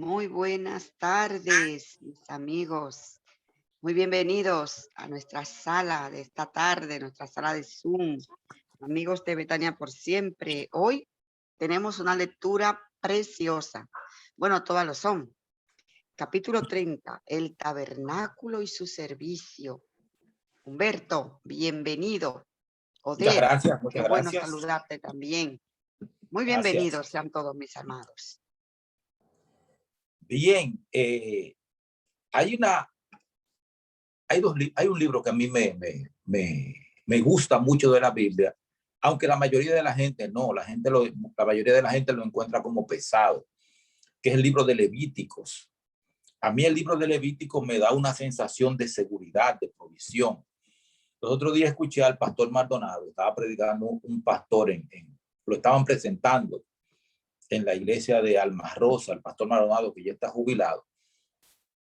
Muy buenas tardes, mis amigos. Muy bienvenidos a nuestra sala de esta tarde, nuestra sala de Zoom. Amigos de Betania por siempre. Hoy tenemos una lectura preciosa. Bueno, todas lo son. Capítulo 30, el tabernáculo y su servicio. Humberto, bienvenido. Muchas Odette, gracias, qué muchas bueno gracias. saludarte también. Muy Gracias. bienvenidos sean todos mis amados. Bien, hay hay un libro que a mí me gusta mucho de la Biblia, aunque la mayoría de la gente no, la mayoría de la gente lo encuentra como pesado, que es el libro de Levíticos. A mí el libro de Levíticos me da una sensación de seguridad, de provisión. Los otros días escuché al pastor Maldonado, estaba predicando un pastor lo estaban presentando en la iglesia de Almas Rosa, el pastor Maldonado, que ya está jubilado.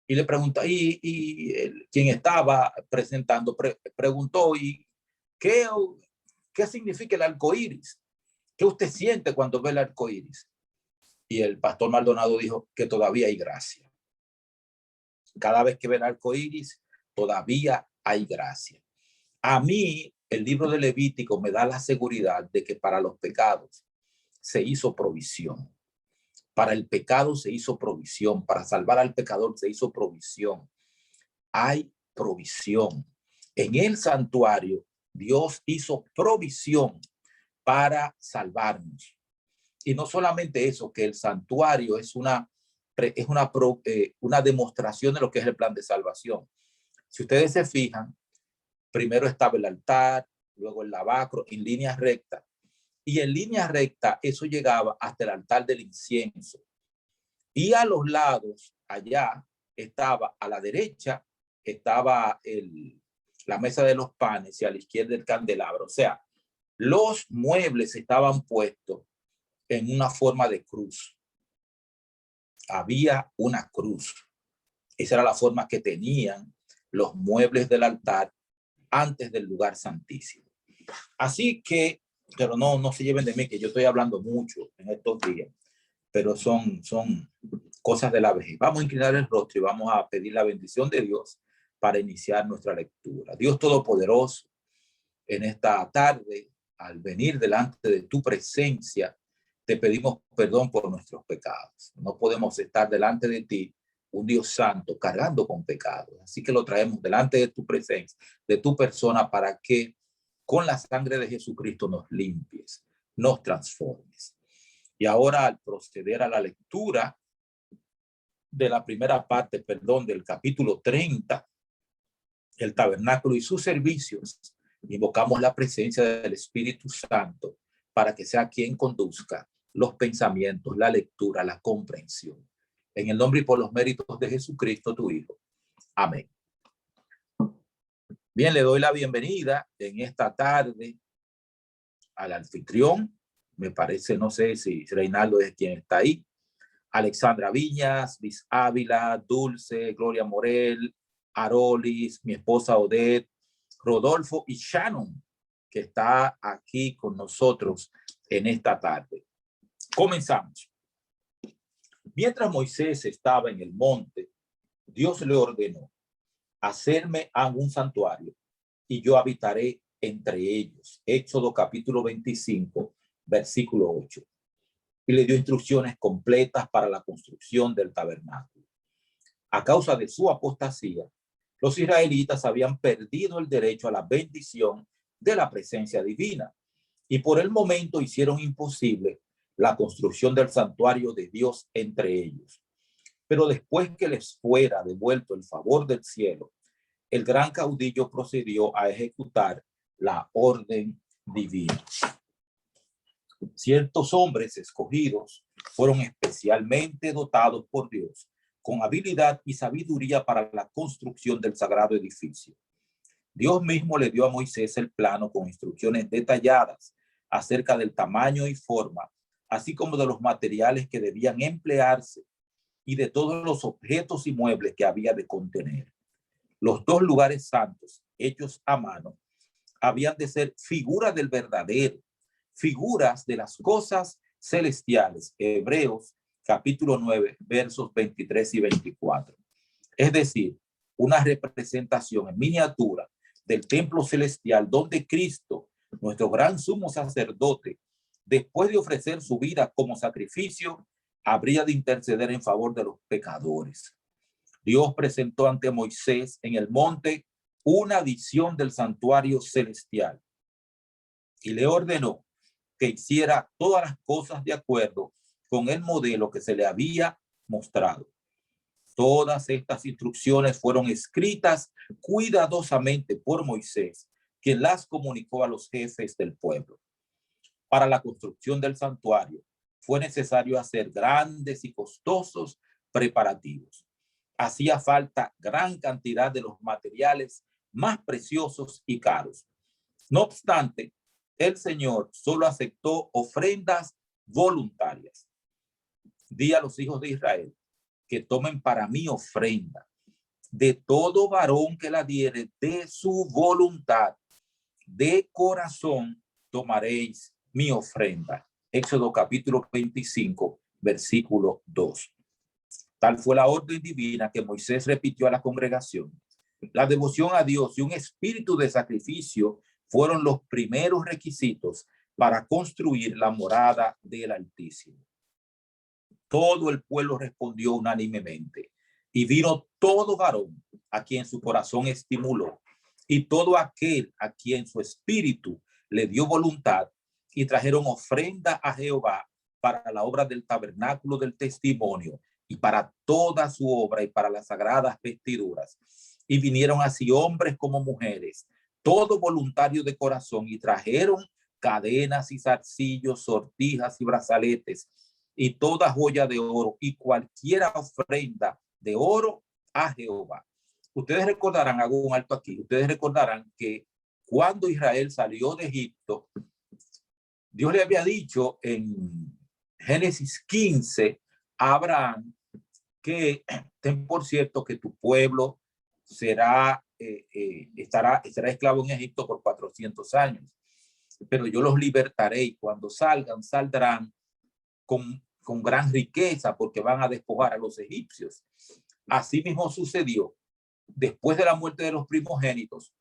Y le preguntó, quien estaba presentando, preguntó, ¿y qué, qué significa el arco iris? ¿Qué usted siente cuando ve el arco iris? Y el pastor Maldonado dijo que todavía hay gracia. Cada vez que ve el arco iris, todavía hay gracia. A mí, el libro de Levítico me da la seguridad de que para los pecados se hizo provisión. Para el pecado se hizo provisión. Para salvar al pecador se hizo provisión. Hay provisión. En el santuario, Dios hizo provisión para salvarnos. Y no solamente eso, que el santuario es una demostración de lo que es el plan de salvación. Si ustedes se fijan, primero estaba el altar, luego el lavacro en línea recta. Y en línea recta eso llegaba hasta el altar del incienso. Y a los lados, allá, estaba a la derecha, estaba la mesa de los panes y a la izquierda el candelabro. O sea, los muebles estaban puestos en una forma de cruz. Había una cruz. Esa era la forma que tenían los muebles del altar antes del lugar santísimo. Así que, pero no se lleven de mí, que yo estoy hablando mucho en estos días, pero son cosas de la vejez. Vamos a inclinar el rostro y vamos a pedir la bendición de Dios para iniciar nuestra lectura. Dios Todopoderoso, en esta tarde, al venir delante de tu presencia, te pedimos perdón por nuestros pecados. No podemos estar delante de ti, un Dios santo, cargando con pecados. Así que lo traemos delante de tu presencia, de tu persona, para que con la sangre de Jesucristo nos limpies, nos transformes. Y ahora, al proceder a la lectura de la primera parte, del capítulo 30, el tabernáculo y sus servicios, invocamos la presencia del Espíritu Santo para que sea quien conduzca los pensamientos, la lectura, la comprensión. En el nombre y por los méritos de Jesucristo, tu Hijo. Amén. Bien, le doy la bienvenida en esta tarde al anfitrión. Me parece, no sé si Reinaldo es quien está ahí. Alexandra Viñas, Liz Ávila, Dulce, Gloria Morel, Arolis, mi esposa Odette, Rodolfo y Shannon, que está aquí con nosotros en esta tarde. Comenzamos. Mientras Moisés estaba en el monte, Dios le ordenó: hacerme un santuario y yo habitaré entre ellos. Éxodo capítulo 25, versículo 8. Y le dio instrucciones completas para la construcción del tabernáculo. A causa de su apostasía, los israelitas habían perdido el derecho a la bendición de la presencia divina y por el momento hicieron imposible la construcción del santuario de Dios entre ellos. Pero después que les fuera devuelto el favor del cielo, el gran caudillo procedió a ejecutar la orden divina. Ciertos hombres escogidos fueron especialmente dotados por Dios con habilidad y sabiduría para la construcción del sagrado edificio. Dios mismo le dio a Moisés el plano con instrucciones detalladas acerca del tamaño y forma, así como de los materiales que debían emplearse y de todos los objetos y muebles que había de contener. Los dos lugares santos, hechos a mano, habían de ser figuras del verdadero, figuras de las cosas celestiales. Hebreos capítulo 9, versos 23 y 24. Es decir, una representación en miniatura del templo celestial donde Cristo, nuestro gran sumo sacerdote, después de ofrecer su vida como sacrificio, habría de interceder en favor de los pecadores. Dios presentó ante Moisés en el monte una visión del santuario celestial y le ordenó que hiciera todas las cosas de acuerdo con el modelo que se le había mostrado. Todas estas instrucciones fueron escritas cuidadosamente por Moisés, quien las comunicó a los jefes del pueblo. Para la construcción del santuario fue necesario hacer grandes y costosos preparativos. Hacía falta gran cantidad de los materiales más preciosos y caros. No obstante, el Señor solo aceptó ofrendas voluntarias. Di a los hijos de Israel que tomen para mí ofrenda de todo varón que la diere de su voluntad. De corazón tomaréis mi ofrenda. Éxodo capítulo 25, versículo 2. Tal fue la orden divina que Moisés repitió a la congregación. La devoción a Dios y un espíritu de sacrificio fueron los primeros requisitos para construir la morada del Altísimo. Todo el pueblo respondió unánimemente y vino todo varón a quien su corazón estimuló y todo aquel a quien su espíritu le dio voluntad y trajeron ofrenda a Jehová para la obra del tabernáculo del testimonio y para toda su obra y para las sagradas vestiduras. Y vinieron así hombres como mujeres, todo voluntario de corazón, y trajeron cadenas y zarcillos, sortijas y brazaletes y toda joya de oro y cualquiera ofrenda de oro a Jehová. Ustedes recordarán, hago un alto aquí, ustedes recordarán que cuando Israel salió de Egipto, Dios le había dicho en Génesis 15 a Abraham que ten por cierto que tu pueblo estará esclavo en Egipto por 400 años, pero yo los libertaré y cuando salgan, saldrán con gran riqueza porque van a despojar a los egipcios. Así mismo sucedió. Después de la muerte de los primogénitos,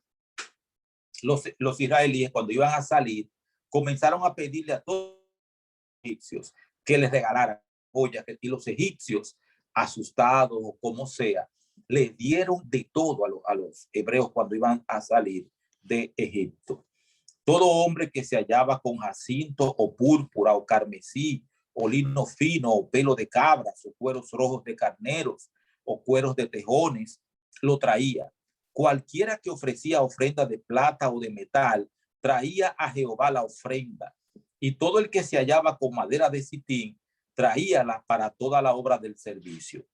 los israelíes, cuando iban a salir, comenzaron a pedirle a todos los egipcios que les regalaran joyas, y los egipcios, asustados o como sea, les dieron de todo a los hebreos cuando iban a salir de Egipto. Todo hombre que se hallaba con jacinto o púrpura o carmesí o lino fino o pelo de cabras o cueros rojos de carneros o cueros de tejones, lo traía. Cualquiera que ofrecía ofrenda de plata o de metal, traía a Jehová la ofrenda. Y todo el que se hallaba con madera de sitín, traíala para toda la obra del servicio.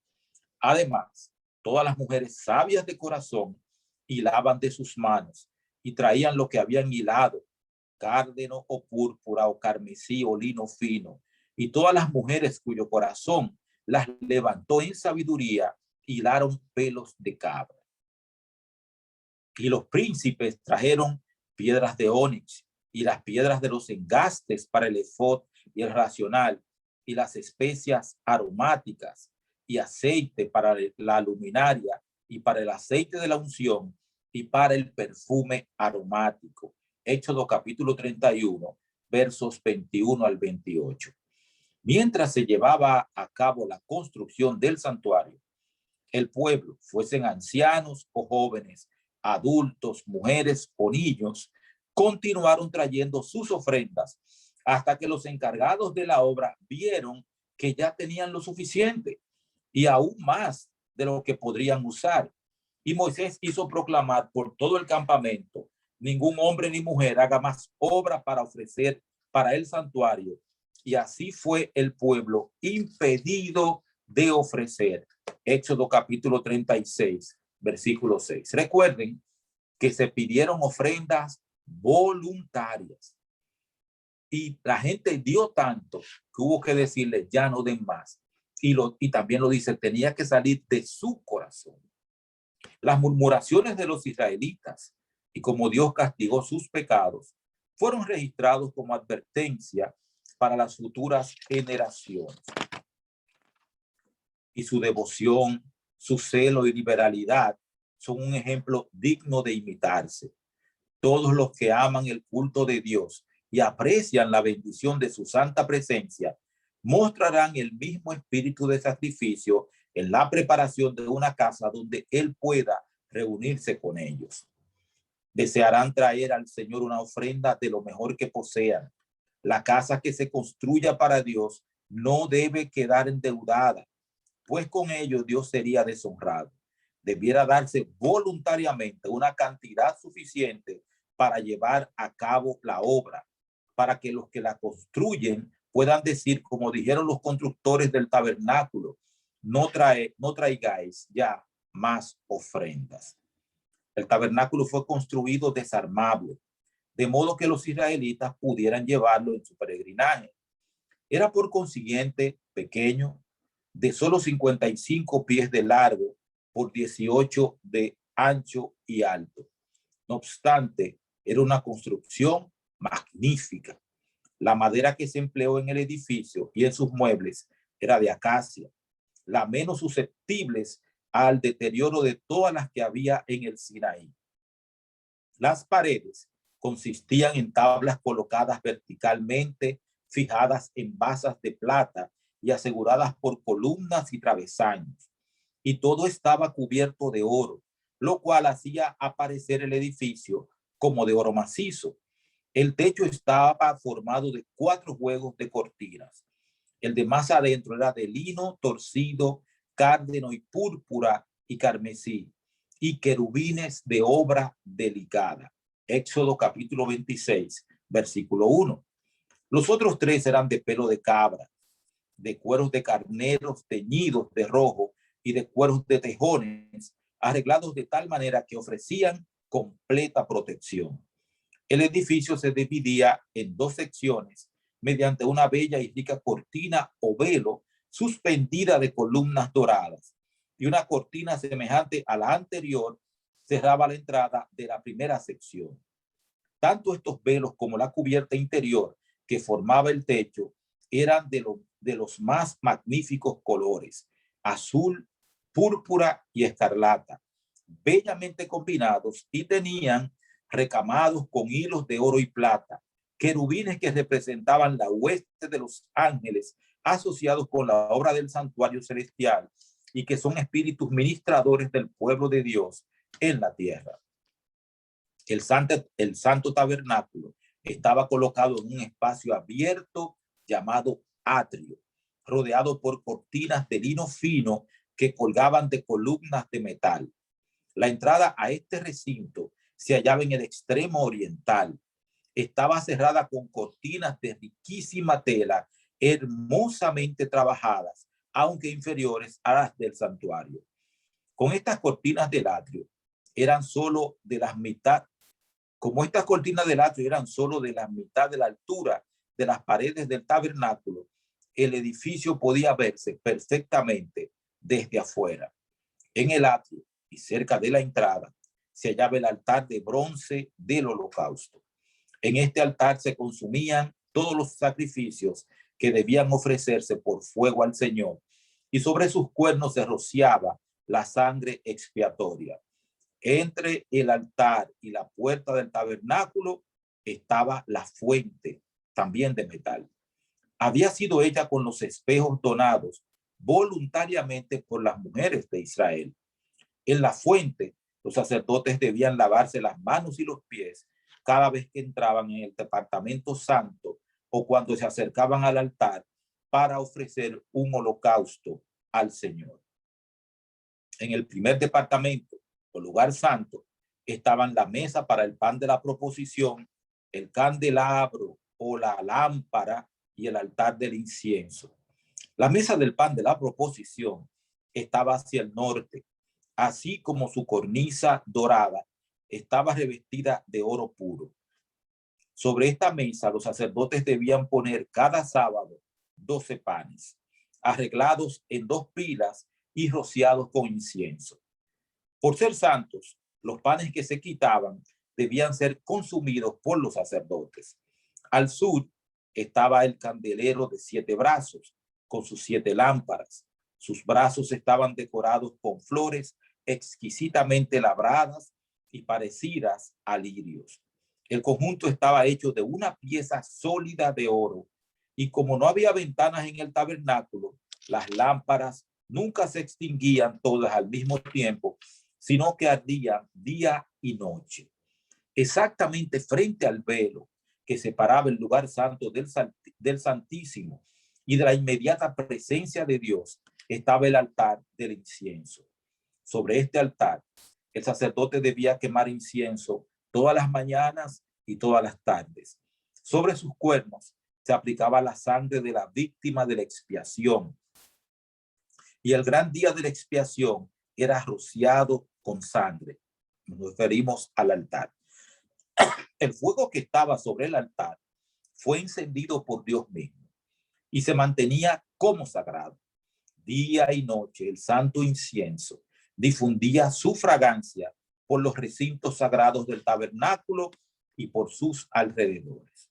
Además, todas las mujeres sabias de corazón hilaban de sus manos y traían lo que habían hilado, cárdeno o púrpura o carmesí o lino fino. Y todas las mujeres cuyo corazón las levantó en sabiduría, hilaron pelos de cabra. Y los príncipes trajeron piedras de ónix y las piedras de los engastes para el efod y el racional y las especias aromáticas y aceite para la luminaria y para el aceite de la unción y para el perfume aromático. Éxodo capítulo 31, versos 21 al 28. Mientras se llevaba a cabo la construcción del santuario, el pueblo, fuesen ancianos o jóvenes, adultos, mujeres o niños, continuaron trayendo sus ofrendas hasta que los encargados de la obra vieron que ya tenían lo suficiente y aún más de lo que podrían usar. Y Moisés hizo proclamar por todo el campamento: ningún hombre ni mujer haga más obra para ofrecer para el santuario. Y así fue el pueblo impedido de ofrecer. Éxodo capítulo 36, versículo 6. Recuerden que se pidieron ofrendas voluntarias y la gente dio tanto que hubo que decirle ya no den más. Y también lo dice, tenía que salir de su corazón. Las murmuraciones de los israelitas y como Dios castigó sus pecados fueron registrados como advertencia para las futuras generaciones. y su devoción, su celo y liberalidad son un ejemplo digno de imitarse. Todos los que aman el culto de Dios y aprecian la bendición de su santa presencia mostrarán el mismo espíritu de sacrificio en la preparación de una casa donde Él pueda reunirse con ellos. Desearán traer al Señor una ofrenda de lo mejor que posean. La casa que se construya para Dios no debe quedar endeudada, pues con ello Dios sería deshonrado. Debiera darse voluntariamente una cantidad suficiente para llevar a cabo la obra, para que los que la construyen puedan decir, como dijeron los constructores del tabernáculo, no traigáis ya más ofrendas. El tabernáculo fue construido desarmable, de modo que los israelitas pudieran llevarlo en su peregrinaje. Era por consiguiente pequeño, de solo 55 pies de largo por 18 de ancho y alto. No obstante, era una construcción magnífica. La madera que se empleó en el edificio y en sus muebles era de acacia, la menos susceptibles al deterioro de todas las que había en el Sinaí. Las paredes consistían en tablas colocadas verticalmente, fijadas en basas de plata y aseguradas por columnas y travesaños. Y todo estaba cubierto de oro, lo cual hacía aparecer el edificio como de oro macizo. El techo estaba formado de 4 juegos de cortinas. El de más adentro era de lino torcido, cárdeno y púrpura y carmesí, y querubines de obra delicada. Éxodo capítulo 26, versículo 1. Los otros 3 eran de pelo de cabra, de cueros de carneros teñidos de rojo y de cueros de tejones, arreglados de tal manera que ofrecían completa protección. El edificio se dividía en 2 secciones mediante una bella y rica cortina o velo suspendida de columnas doradas, y una cortina semejante a la anterior cerraba la entrada de la primera sección. Tanto estos velos como la cubierta interior que formaba el techo eran de los más magníficos colores: azul, púrpura y escarlata, bellamente combinados, y tenían recamados con hilos de oro y plata, querubines que representaban la hueste de los ángeles asociados con la obra del santuario celestial y que son espíritus ministradores del pueblo de Dios en la tierra. El santo tabernáculo estaba colocado en un espacio abierto llamado atrio, rodeado por cortinas de lino fino que colgaban de columnas de metal. La entrada a este recinto se hallaba en el extremo oriental. Estaba cerrada con cortinas de riquísima tela, hermosamente trabajadas, aunque inferiores a las del santuario. Con estas cortinas del atrio eran solo de la mitad, como estas cortinas del atrio eran solo de la mitad de la altura de las paredes del tabernáculo, el edificio podía verse perfectamente desde afuera. En el atrio y cerca de la entrada se hallaba el altar de bronce del holocausto. En este altar se consumían todos los sacrificios que debían ofrecerse por fuego al Señor, y sobre sus cuernos se rociaba la sangre expiatoria. Entre el altar y la puerta del tabernáculo estaba la fuente, también de metal. Había sido hecha con los espejos donados voluntariamente por las mujeres de Israel. En la fuente, los sacerdotes debían lavarse las manos y los pies cada vez que entraban en el departamento santo o cuando se acercaban al altar para ofrecer un holocausto al Señor. En el primer departamento, o lugar santo, estaban la mesa para el pan de la proposición, el candelabro o la lámpara y el altar del incienso. La mesa del pan de la proposición estaba hacia el norte, así como su cornisa dorada estaba revestida de oro puro. Sobre esta mesa los sacerdotes debían poner cada sábado 12 panes, arreglados en 2 pilas y rociados con incienso. Por ser santos, los panes que se quitaban debían ser consumidos por los sacerdotes. Al sur estaba el candelero de 7 brazos, con sus 7 lámparas. Sus brazos estaban decorados con flores exquisitamente labradas y parecidas a lirios. El conjunto estaba hecho de una pieza sólida de oro, y como no había ventanas en el tabernáculo, las lámparas nunca se extinguían todas al mismo tiempo, sino que ardían día y noche. Exactamente frente al velo que separaba el lugar santo del Santísimo y de la inmediata presencia de Dios, estaba el altar del incienso. Sobre este altar, el sacerdote debía quemar incienso todas las mañanas y todas las tardes. Sobre sus cuernos se aplicaba la sangre de la víctima de la expiación, y el gran día de la expiación era rociado con sangre. Nos referimos al altar. El fuego que estaba sobre el altar fue encendido por Dios mismo y se mantenía como sagrado. Día y noche el santo incienso difundía su fragancia por los recintos sagrados del tabernáculo y por sus alrededores.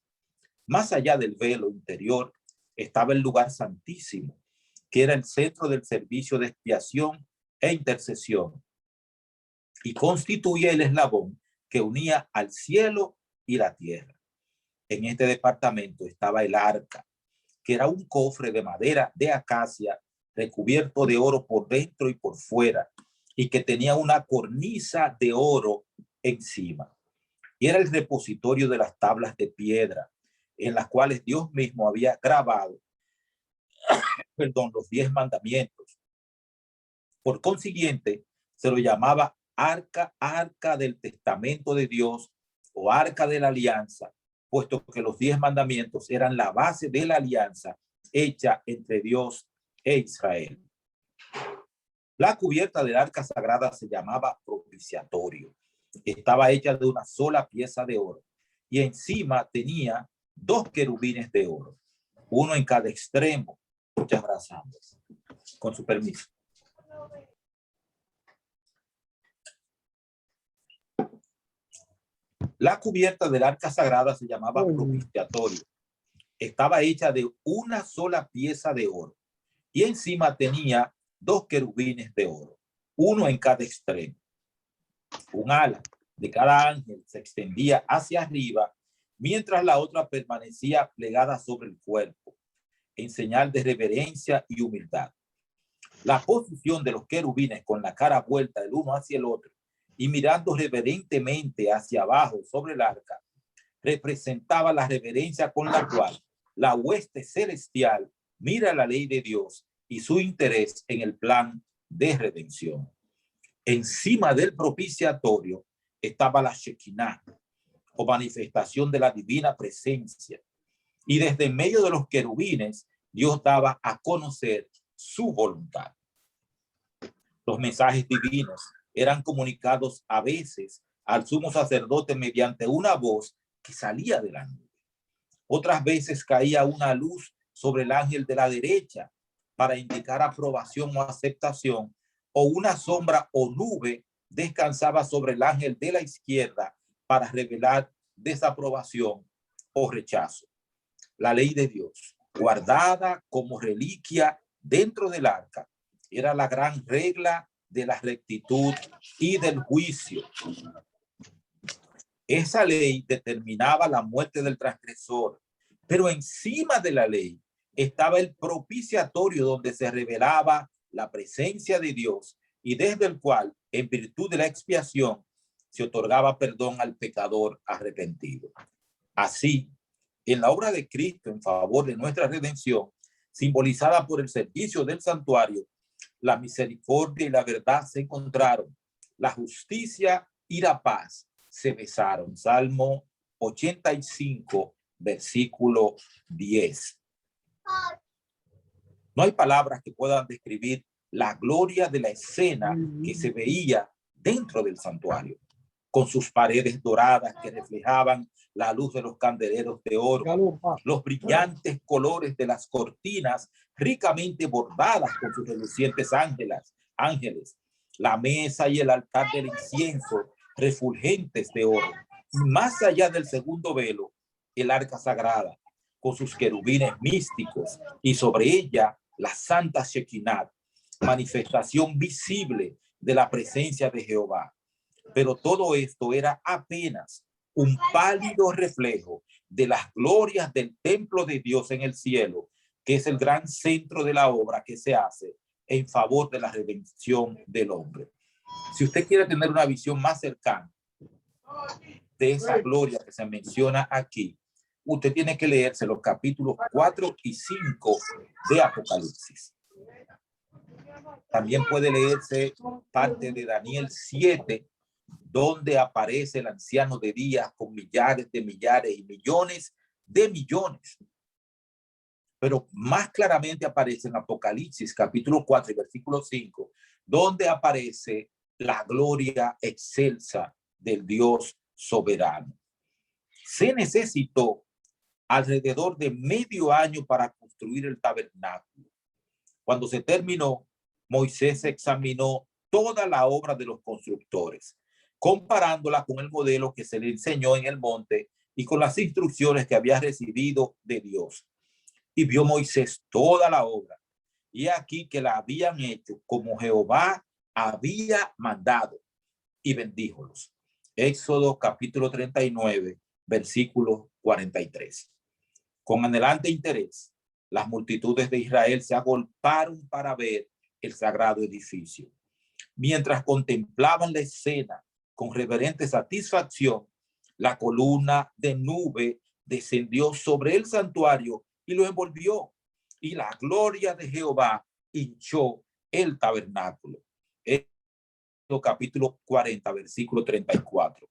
Más allá del velo interior estaba el lugar santísimo, que era el centro del servicio de expiación e intercesión, y constituía el eslabón que unía al cielo y la tierra. En este departamento estaba el arca, que era un cofre de madera de acacia recubierto de oro por dentro y por fuera, y que tenía una cornisa de oro encima. Y era el repositorio de las tablas de piedra, en las cuales Dios mismo había grabado, los 10 mandamientos. Por consiguiente, se lo llamaba arca del testamento de Dios o arca de la alianza, puesto que los 10 mandamientos eran la base de la alianza hecha entre Dios e Israel. La cubierta del arca sagrada se llamaba propiciatorio. Estaba hecha de una sola pieza de oro y encima tenía 2 querubines de oro, uno en cada extremo. Muchas gracias. Con su permiso. La cubierta del arca sagrada se llamaba propiciatorio. Estaba hecha de una sola pieza de oro y encima tenía 2 querubines de oro, uno en cada extremo. Un ala de cada ángel se extendía hacia arriba, mientras la otra permanecía plegada sobre el cuerpo, en señal de reverencia y humildad. La posición de los querubines con la cara vuelta el uno hacia el otro y mirando reverentemente hacia abajo sobre el arca, representaba la reverencia con la cual la hueste celestial mira la ley de Dios y su interés en el plan de redención. Encima del propiciatorio estaba la Shekinah, o manifestación de la divina presencia, y desde en medio de los querubines Dios daba a conocer su voluntad. Los mensajes divinos eran comunicados a veces al sumo sacerdote mediante una voz que salía de la nube. Otras veces caía una luz sobre el ángel de la derecha para indicar aprobación o aceptación, o una sombra o nube descansaba sobre el ángel de la izquierda para revelar desaprobación o rechazo. La ley de Dios, guardada como reliquia dentro del arca, era la gran regla de la rectitud y del juicio. Esa ley determinaba la muerte del transgresor, pero encima de la ley estaba el propiciatorio, donde se revelaba la presencia de Dios y desde el cual, en virtud de la expiación, se otorgaba perdón al pecador arrepentido. Así, en la obra de Cristo en favor de nuestra redención, simbolizada por el servicio del santuario, la misericordia y la verdad se encontraron, la justicia y la paz se besaron. Salmo 85, versículo 10. No hay palabras que puedan describir la gloria de la escena que se veía dentro del santuario, con sus paredes doradas que reflejaban la luz de los candeleros de oro, los brillantes colores de las cortinas ricamente bordadas con sus relucientes ángeles, la mesa y el altar del incienso refulgentes de oro, y más allá del segundo velo, el arca sagrada, con sus querubines místicos, y sobre ella la santa Shekinah, manifestación visible de la presencia de Jehová. Pero todo esto era apenas un pálido reflejo de las glorias del templo de Dios en el cielo, que es el gran centro de la obra que se hace en favor de la redención del hombre. Si usted quiere tener una visión más cercana de esa gloria que se menciona aquí, usted tiene que leerse los capítulos 4 y 5 de Apocalipsis. También puede leerse parte de Daniel 7, donde aparece el anciano de días con millares de millares y millones de millones. Pero más claramente aparece en Apocalipsis capítulo 4 y versículo 5, donde aparece la gloria excelsa del Dios soberano. Se necesitó alrededor de medio año para construir el tabernáculo. Cuando se terminó, Moisés examinó toda la obra de los constructores, comparándola con el modelo que se le enseñó en el monte y con las instrucciones que había recibido de Dios. Y vio Moisés toda la obra, y aquí que la habían hecho como Jehová había mandado, y bendíjolos. Éxodo capítulo 39, versículo 43. Con anhelante interés, las multitudes de Israel se agolparon para ver el sagrado edificio. Mientras contemplaban la escena con reverente satisfacción, la columna de nube descendió sobre el santuario y lo envolvió, y la gloria de Jehová hinchó el tabernáculo. Capítulo 40, versículo 34.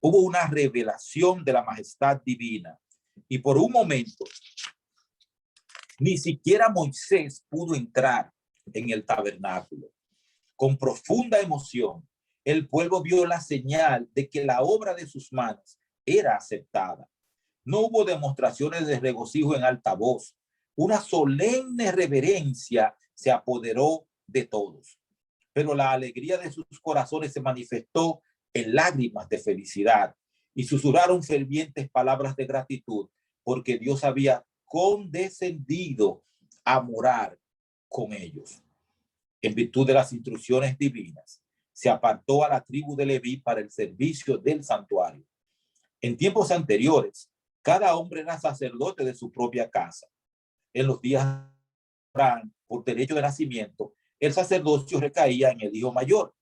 Hubo una revelación de la majestad divina, y por un momento ni siquiera Moisés pudo entrar en el tabernáculo. Con profunda emoción, el pueblo vio la señal de que la obra de sus manos era aceptada. No hubo demostraciones de regocijo en alta voz. Una solemne reverencia se apoderó de todos. Pero la alegría de sus corazones se manifestó en lágrimas de felicidad y susurraron fervientes palabras de gratitud porque Dios había condescendido a morar con ellos. En virtud de las instrucciones divinas, se apartó a la tribu de Leví para el servicio del santuario. En tiempos anteriores, cada hombre era sacerdote de su propia casa. En los días de Abraham, por derecho de nacimiento, el sacerdocio recaía en el hijo mayor.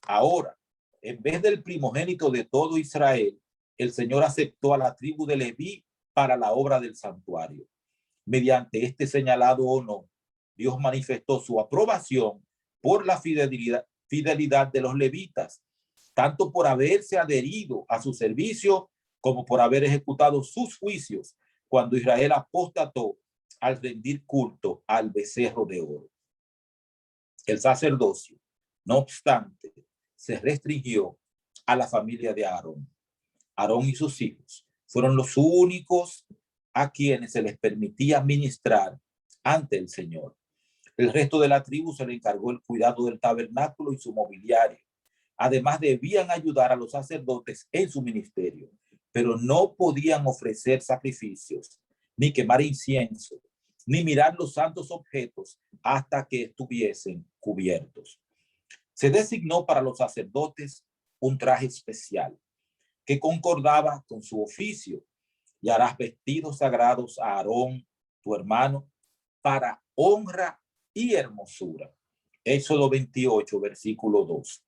Ahora, en vez del primogénito de todo Israel, el Señor aceptó a la tribu de Leví para la obra del santuario. Mediante este señalado honor, Dios manifestó su aprobación por la fidelidad de los levitas, tanto por haberse adherido a su servicio como por haber ejecutado sus juicios cuando Israel apostató al rendir culto al becerro de oro. El sacerdocio, no obstante, se restringió a la familia de Aarón. Aarón y sus hijos fueron los únicos a quienes se les permitía ministrar ante el Señor. El resto de la tribu se le encargó el cuidado del tabernáculo y su mobiliario. Además, debían ayudar a los sacerdotes en su ministerio, pero no podían ofrecer sacrificios, ni quemar incienso, ni mirar los santos objetos hasta que estuviesen cubiertos. Se designó para los sacerdotes un traje especial que concordaba con su oficio, y harás vestidos sagrados a Aarón, tu hermano, para honra y hermosura. Éxodo 28, versículo 2.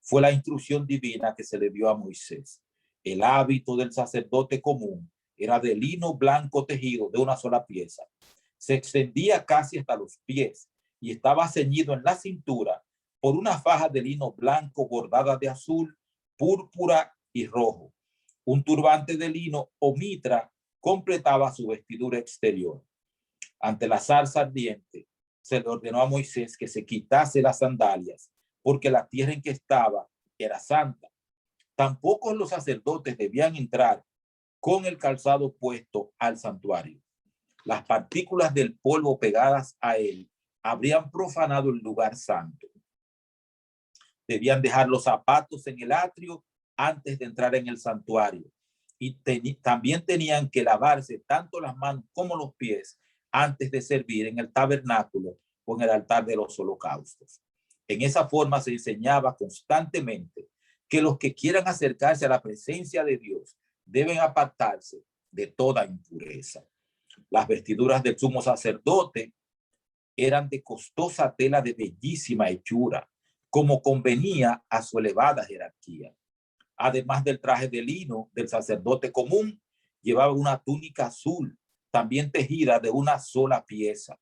Fue la instrucción divina que se le dio a Moisés. El hábito del sacerdote común era de lino blanco tejido de una sola pieza. Se extendía casi hasta los pies y estaba ceñido en la cintura por una faja de lino blanco bordada de azul, púrpura y rojo. Un turbante de lino o mitra completaba su vestidura exterior. Ante la zarza ardiente, se le ordenó a Moisés que se quitase las sandalias, porque la tierra en que estaba era santa. Tampoco los sacerdotes debían entrar con el calzado puesto al santuario. Las partículas del polvo pegadas a él habrían profanado el lugar santo. Debían dejar los zapatos en el atrio antes de entrar en el santuario, y también tenían que lavarse tanto las manos como los pies antes de servir en el tabernáculo o en el altar de los holocaustos. En esa forma se enseñaba constantemente que los que quieran acercarse a la presencia de Dios deben apartarse de toda impureza. Las vestiduras del sumo sacerdote eran de costosa tela de bellísima hechura, como convenía a su elevada jerarquía. Además del traje de lino del sacerdote común, llevaba una túnica azul, también tejida de una sola pieza.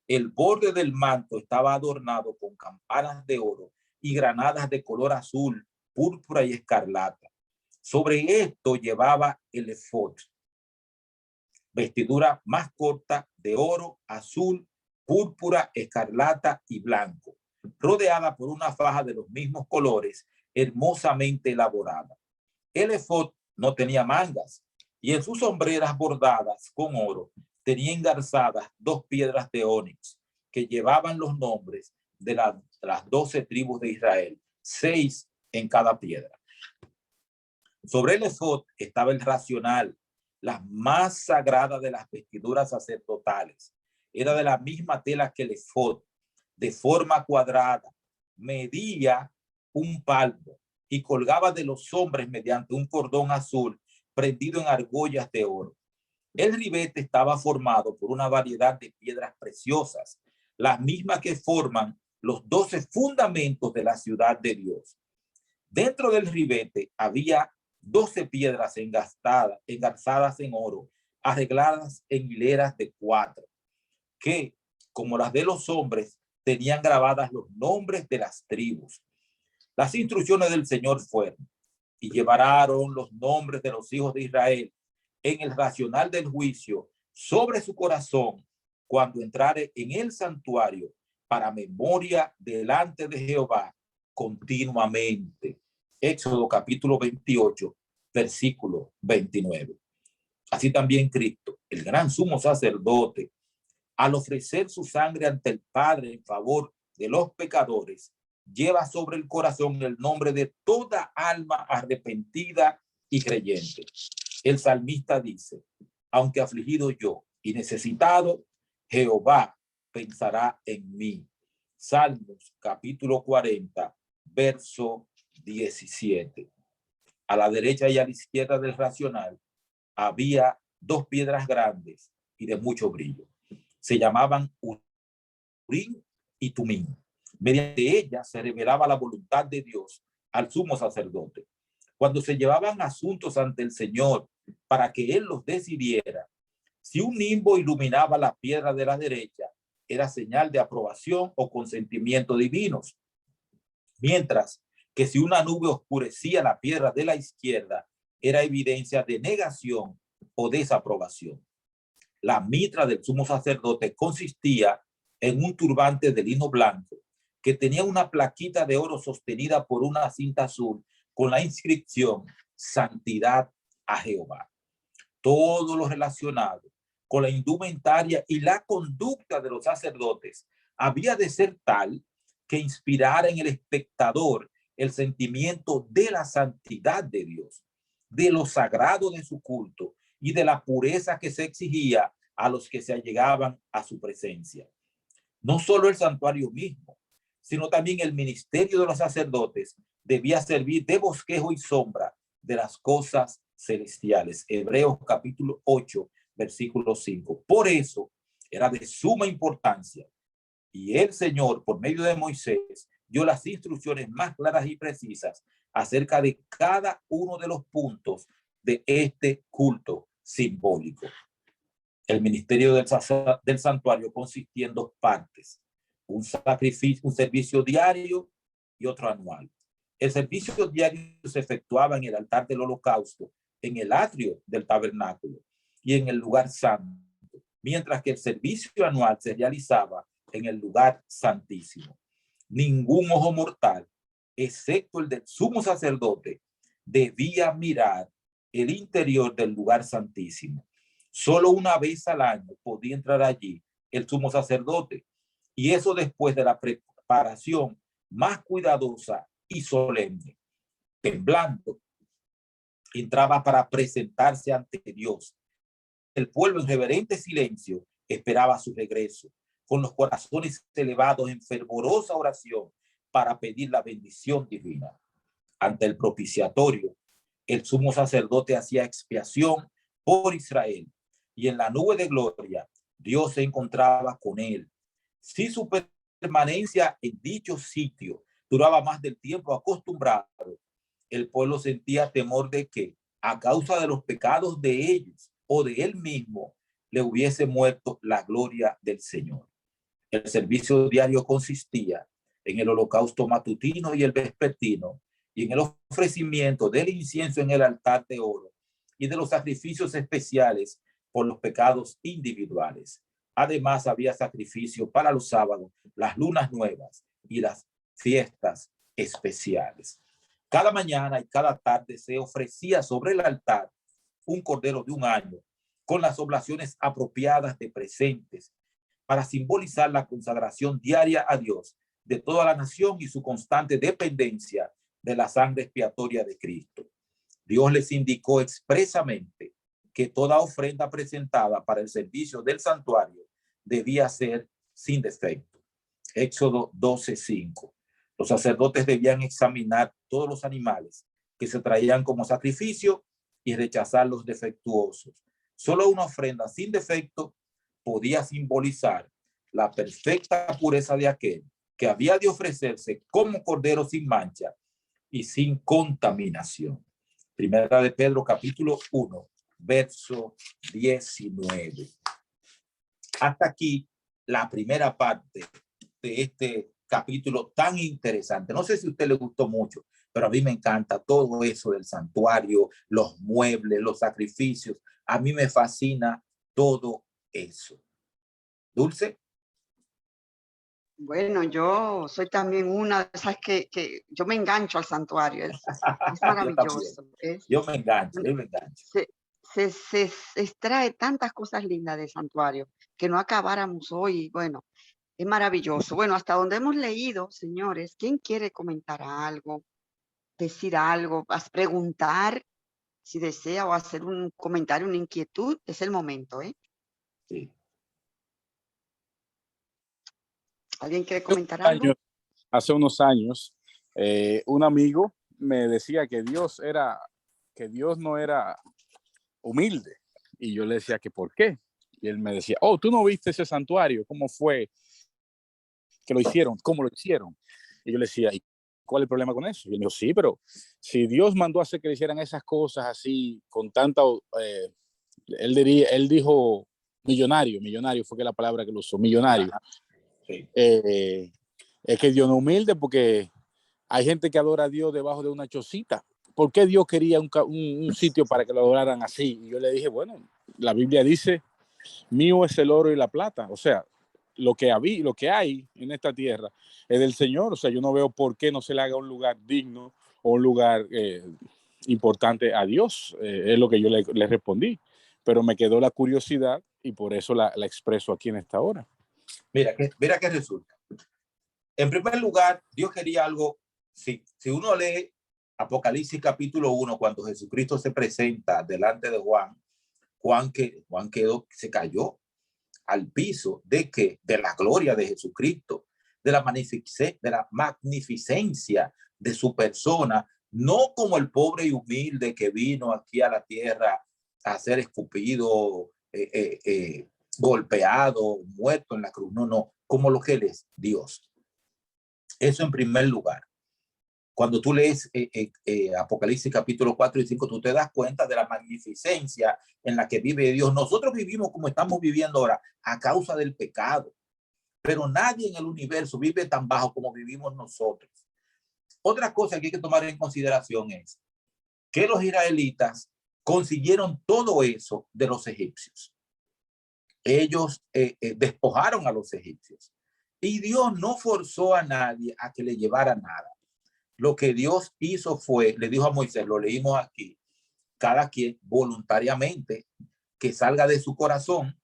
El borde del manto estaba adornado con campanas de oro y granadas de color azul, púrpura y escarlata. Sobre esto llevaba el efod, vestidura más corta de oro, azul, púrpura, escarlata y blanco, rodeada por una faja de los mismos colores, hermosamente elaborada. El efod no tenía mangas y en sus sombreras bordadas con oro tenía engarzadas 2 piedras de ónix que llevaban los nombres de las 12 tribus de Israel, 6 en cada piedra. Sobre el efod estaba el racional, la más sagrada de las vestiduras sacerdotales. Era de la misma tela que el efod, de forma cuadrada, medía 1 palmo y colgaba de los hombros mediante un cordón azul prendido en argollas de oro. El ribete estaba formado por una variedad de piedras preciosas, las mismas que forman los 12 fundamentos de la ciudad de Dios. Dentro del ribete había 12 piedras engarzadas en oro, arregladas en hileras de 4, que, como las de los hombres, tenían grabadas los nombres de las tribus. Las instrucciones del Señor fueron: y llevaron los nombres de los hijos de Israel en el racional del juicio sobre su corazón cuando entrare en el santuario para memoria delante de Jehová continuamente. Éxodo capítulo 28, versículo 29. Así también Cristo, el gran sumo sacerdote, al ofrecer su sangre ante el Padre en favor de los pecadores, lleva sobre el corazón el nombre de toda alma arrepentida y creyente. El salmista dice: aunque afligido yo y necesitado, Jehová pensará en mí. Salmos capítulo 40, verso 17. A la derecha y a la izquierda del racional había 2 piedras grandes y de mucho brillo. Se llamaban Urim y Tumim. Mediante ellas se revelaba la voluntad de Dios al sumo sacerdote. Cuando se llevaban asuntos ante el Señor para que Él los decidiera, si un nimbo iluminaba la piedra de la derecha, era señal de aprobación o consentimiento divinos. Mientras que si una nube oscurecía la piedra de la izquierda, era evidencia de negación o desaprobación. La mitra del sumo sacerdote consistía en un turbante de lino blanco que tenía una plaquita de oro sostenida por una cinta azul con la inscripción Santidad a Jehová. Todo lo relacionado con la indumentaria y la conducta de los sacerdotes había de ser tal que inspirara en el espectador el sentimiento de la santidad de Dios, de lo sagrado de su culto y de la pureza que se exigía a los que se allegaban a su presencia. No solo el santuario mismo, sino también el ministerio de los sacerdotes debía servir de bosquejo y sombra de las cosas celestiales. Hebreos capítulo 8, versículo 5. Por eso era de suma importancia. Y el Señor, por medio de Moisés, dio las instrucciones más claras y precisas acerca de cada uno de los puntos de este culto simbólico. El ministerio del santuario consistía en 2 partes: un servicio diario y otro anual. El servicio diario se efectuaba en el altar del holocausto, en el atrio del tabernáculo y en el lugar santo, mientras que el servicio anual se realizaba en el lugar santísimo. Ningún ojo mortal, excepto el del sumo sacerdote, debía mirar el interior del lugar santísimo. Solo una vez al año podía entrar allí el sumo sacerdote, y eso después de la preparación más cuidadosa y solemne. Temblando, entraba para presentarse ante Dios. El pueblo en reverente silencio esperaba su regreso, con los corazones elevados en fervorosa oración para pedir la bendición divina. Ante el propiciatorio, el sumo sacerdote hacía expiación por Israel, y en la nube de gloria Dios se encontraba con él. Si su permanencia en dicho sitio duraba más del tiempo acostumbrado, el pueblo sentía temor de que, a causa de los pecados de ellos o de él mismo, le hubiese muerto la gloria del Señor. El servicio diario consistía en el holocausto matutino y el vespertino, y en el ofrecimiento del incienso en el altar de oro y de los sacrificios especiales por los pecados individuales. Además, había sacrificio para los sábados, las lunas nuevas y las fiestas especiales. Cada mañana y cada tarde se ofrecía sobre el altar un cordero de un año con las oblaciones apropiadas de presentes para simbolizar la consagración diaria a Dios de toda la nación y su constante dependencia de la sangre expiatoria de Cristo. Dios les indicó expresamente que toda ofrenda presentada para el servicio del santuario debía ser sin defecto. Éxodo 12:5. Los sacerdotes debían examinar todos los animales que se traían como sacrificio y rechazar los defectuosos. Solo una ofrenda sin defecto podía simbolizar la perfecta pureza de aquel que había de ofrecerse como cordero sin mancha y sin contaminación. Primera de Pedro, capítulo 1, verso 19. Hasta aquí la primera parte de este capítulo tan interesante. No sé si a usted le gustó mucho, pero a mí me encanta todo eso del santuario, los muebles, los sacrificios. A mí me fascina todo eso. Dulce. Bueno, yo soy también una de esas que yo me engancho al santuario, es maravilloso. Yo me engancho, yo me engancho. Se extrae tantas cosas lindas del santuario que no acabáramos hoy. Bueno, es maravilloso. Bueno, hasta donde hemos leído, señores, ¿quién quiere comentar algo, decir algo, preguntar si desea o hacer un comentario, una inquietud? Es el momento, ¿eh? Sí. ¿Alguien quiere comentar algo? Hace unos años, un amigo me decía que Dios no era humilde. Y yo le decía que ¿por qué? Y él me decía, oh, ¿tú no viste ese santuario? ¿Cómo fue que lo hicieron? ¿Cómo lo hicieron? Y yo le decía, ¿y cuál es el problema con eso? Y él me dijo, sí, pero si Dios mandó a hacer que le hicieran esas cosas así, con tanta, él dijo millonario fue que la palabra que lo usó, millonario. Sí. Es que Dios no es humilde porque hay gente que adora a Dios debajo de una chocita. ¿Por qué Dios quería un sitio para que lo adoraran así? Y yo le dije, bueno, la Biblia dice, mío es el oro y la plata. O sea, lo que hay en esta tierra es del Señor. O sea, yo no veo por qué no se le haga un lugar digno o un lugar importante a Dios. Es lo que yo le respondí. Pero me quedó la curiosidad y por eso la expreso aquí en esta hora. Mira qué resulta. En primer lugar, Dios quería algo. Si uno lee Apocalipsis capítulo 1, cuando Jesucristo se presenta delante de Juan se cayó al piso de la gloria de Jesucristo, de la magnificencia de su persona, no como el pobre y humilde que vino aquí a la tierra a ser escupido, golpeado, muerto en la cruz. No, como lo que él es, Dios. Eso en primer lugar. Cuando tú lees Apocalipsis capítulo 4 y 5, tú te das cuenta de la magnificencia en la que vive Dios. Nosotros vivimos como estamos viviendo ahora a causa del pecado, pero nadie en el universo vive tan bajo como vivimos nosotros. Otra cosa que hay que tomar en consideración es que los israelitas consiguieron todo eso de los egipcios. Ellos despojaron a los egipcios y Dios no forzó a nadie a que le llevara nada. Lo que Dios hizo fue, le dijo a Moisés, lo leímos aquí, cada quien voluntariamente que salga de su corazón.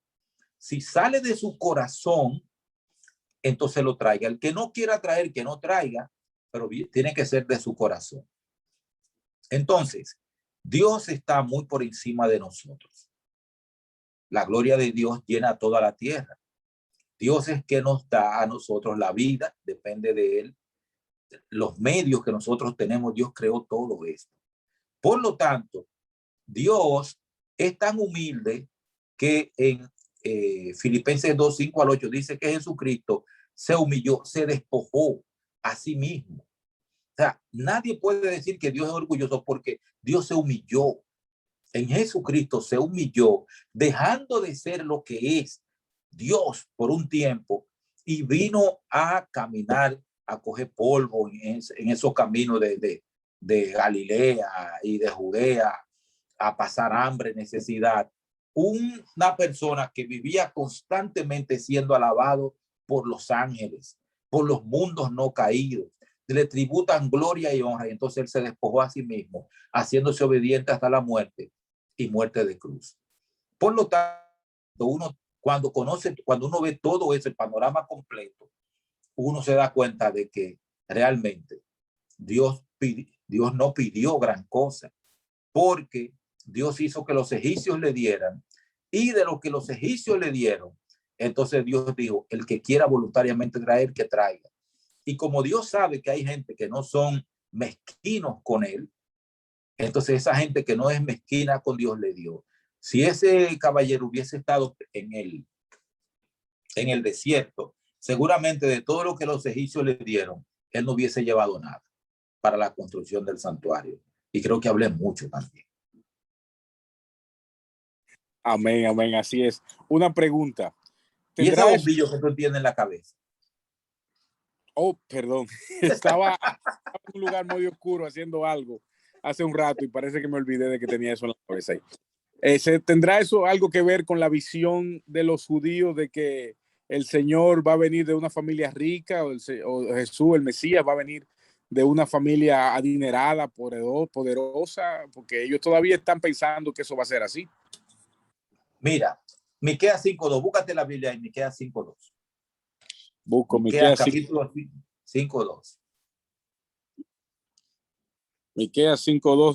Si sale de su corazón, entonces lo traiga. El que no quiera traer, que no traiga, pero tiene que ser de su corazón. Entonces, Dios está muy por encima de nosotros. La gloria de Dios llena toda la tierra. Dios es que nos da a nosotros la vida, depende de Él. Los medios que nosotros tenemos, Dios creó todo esto. Por lo tanto, Dios es tan humilde que en Filipenses 2, 5 al 8 dice que Jesucristo se humilló, se despojó a sí mismo. O sea, nadie puede decir que Dios es orgulloso porque Dios se humilló. En Jesucristo se humilló, dejando de ser lo que es Dios por un tiempo y vino a caminar, a coger polvo en esos caminos de Galilea y de Judea, a pasar hambre, necesidad. Una persona que vivía constantemente siendo alabado por los ángeles, por los mundos no caídos, le tributan gloria y honra, y entonces él se despojó a sí mismo, haciéndose obediente hasta la muerte y muerte de cruz. Por lo tanto, uno cuando uno ve todo eso, el panorama completo, uno se da cuenta de que realmente Dios no pidió gran cosa, porque Dios hizo que los egipcios le dieran, y de lo que los egipcios le dieron, entonces Dios dijo, el que quiera voluntariamente traer, que traiga. Y como Dios sabe que hay gente que no son mezquinos con él, entonces esa gente que no es mezquina con Dios le dio. Si ese caballero hubiese estado en el desierto, seguramente de todo lo que los egipcios le dieron, él no hubiese llevado nada para la construcción del santuario. Y creo que hablé mucho también. Amén, amén, así es. Una pregunta. ¿Y ese bombillo que tú tienes en la cabeza? Oh, perdón. Estaba en un lugar muy oscuro haciendo algo hace un rato y parece que me olvidé de que tenía eso en la cabeza ahí. ¿Tendrá eso algo que ver con la visión de los judíos de que el Señor va a venir de una familia rica o Jesús, el Mesías, va a venir de una familia adinerada, poderosa? Porque ellos todavía están pensando que eso va a ser así. Mira, Miqueas 5:2, búscate la Biblia en Miqueas 5:2. Busco Miqueas capítulo 5:2. Miqueas 5:2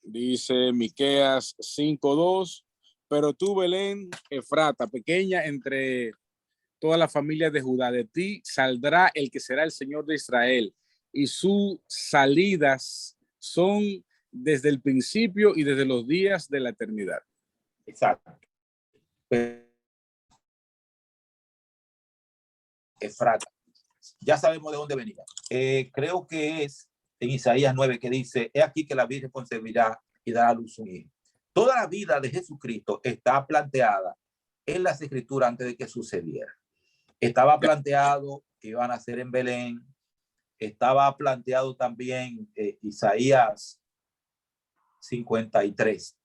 dice: Miqueas 5:2, pero tú, Belén Efrata, pequeña entre todas las familias de Judá, de ti saldrá el que será el Señor de Israel, y sus salidas son desde el principio y desde los días de la eternidad. Exacto. Efrata. Ya sabemos de dónde venía. Creo que es en Isaías 9 que dice, he aquí que la Virgen concebirá y dará a luz un hijo. Toda la vida de Jesucristo está planteada en las escrituras antes de que sucediera. Estaba planteado que iban a nacer en Belén. Estaba planteado también Isaías 53.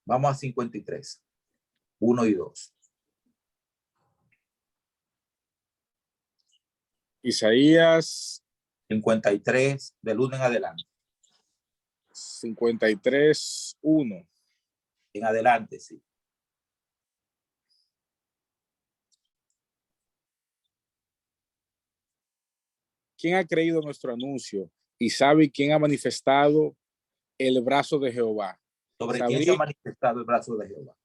Vamos a 53. 1 y 2. Isaías 53, del 1 en adelante. 53, 1. En adelante, sí. ¿Quién ha creído nuestro anuncio y sabe quién ha manifestado el brazo de Jehová? ¿Sobre quién se ha manifestado el brazo de Jehová?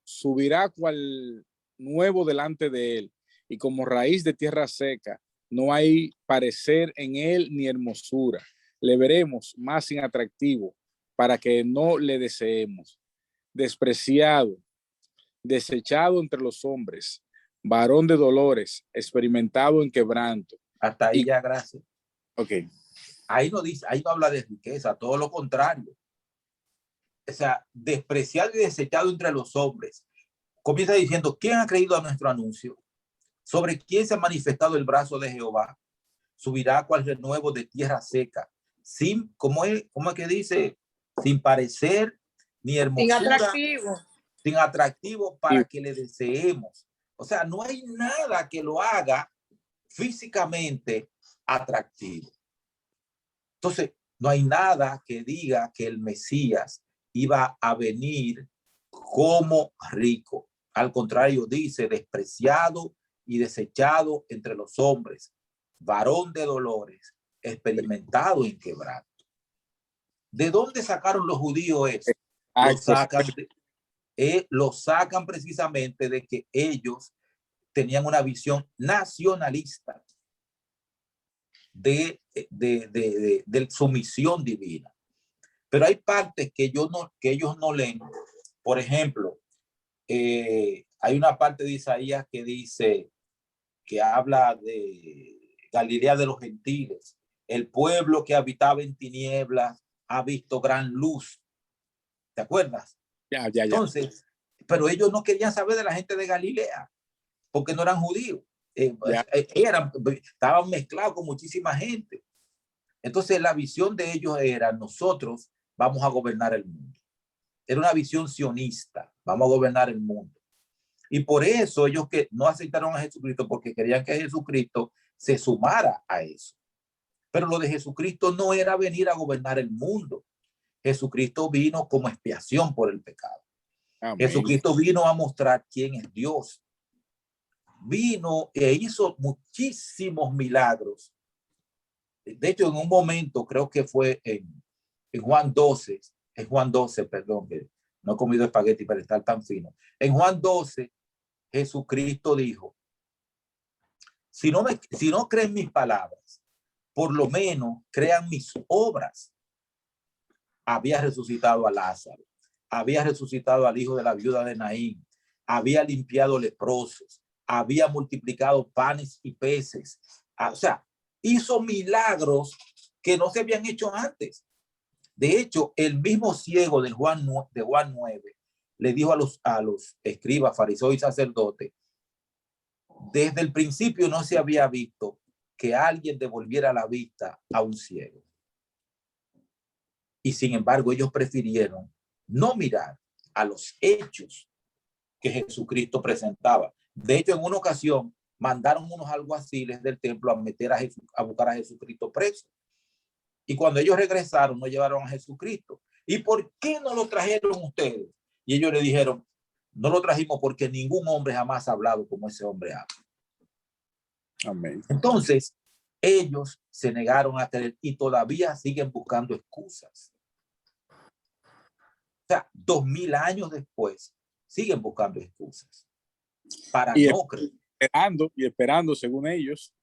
Subirá cual nuevo delante de él, y como raíz de tierra seca, no hay parecer en él ni hermosura. Le veremos más sin atractivo, para que no le deseemos. Despreciado, desechado entre los hombres, varón de dolores, experimentado en quebranto. Hasta ahí ya, gracias. Ok. Ahí no dice, ahí no habla de riqueza, todo lo contrario. O sea, despreciado y desechado entre los hombres. Comienza diciendo, ¿quién ha creído a nuestro anuncio? ¿Sobre quién se ha manifestado el brazo de Jehová? Subirá cual renuevo de tierra seca, sin, ¿cómo es que dice? Sin parecer ni hermosura. Sin atractivo para que le deseemos. O sea, no hay nada que lo haga físicamente atractivo. Entonces, no hay nada que diga que el Mesías iba a venir como rico. Al contrario, dice, despreciado y desechado entre los hombres, varón de dolores, experimentado en quebranto. ¿De dónde sacaron los judíos eso? lo sacan precisamente de que ellos tenían una visión nacionalista de su misión divina. Pero hay partes que ellos no leen. Por ejemplo, hay una parte de Isaías que dice, que habla de Galilea de los gentiles. El pueblo que habitaba en tinieblas ha visto gran luz. ¿Te acuerdas? Ya. Entonces, pero ellos no querían saber de la gente de Galilea, porque no eran judíos. Estaban mezclados con muchísima gente. Entonces la visión de ellos era: nosotros vamos a gobernar el mundo. Era una visión sionista: vamos a gobernar el mundo. Y por eso ellos que no aceptaron a Jesucristo, porque querían que Jesucristo se sumara a eso. Pero lo de Jesucristo no era venir a gobernar el mundo. Jesucristo vino como expiación por el pecado. Amén. Jesucristo vino a mostrar quién es Dios. Vino e hizo muchísimos milagros. De hecho, en un momento, creo que fue en Juan 12, perdón, que no he comido espagueti para estar tan fino. En Juan 12, Jesucristo dijo: si no creen mis palabras, por lo menos crean mis obras. Había resucitado a Lázaro, había resucitado al hijo de la viuda de Naín, había limpiado leprosos, había multiplicado panes y peces. O sea, hizo milagros que no se habían hecho antes. De hecho, el mismo ciego de Juan 9 le dijo a los escribas, fariseos y sacerdotes: desde el principio no se había visto que alguien devolviera la vista a un ciego. Y sin embargo, ellos prefirieron no mirar a los hechos que Jesucristo presentaba. De hecho, en una ocasión mandaron unos alguaciles del templo a buscar a Jesucristo preso. Y cuando ellos regresaron, no llevaron a Jesucristo. ¿Y por qué no lo trajeron ustedes? Y ellos le dijeron: no lo trajimos porque ningún hombre jamás ha hablado como ese hombre habla. Amén. Entonces, ellos se negaron a creer y todavía siguen buscando excusas. O sea, 2000 años después, siguen buscando excusas para no creer. Esperando, según ellos.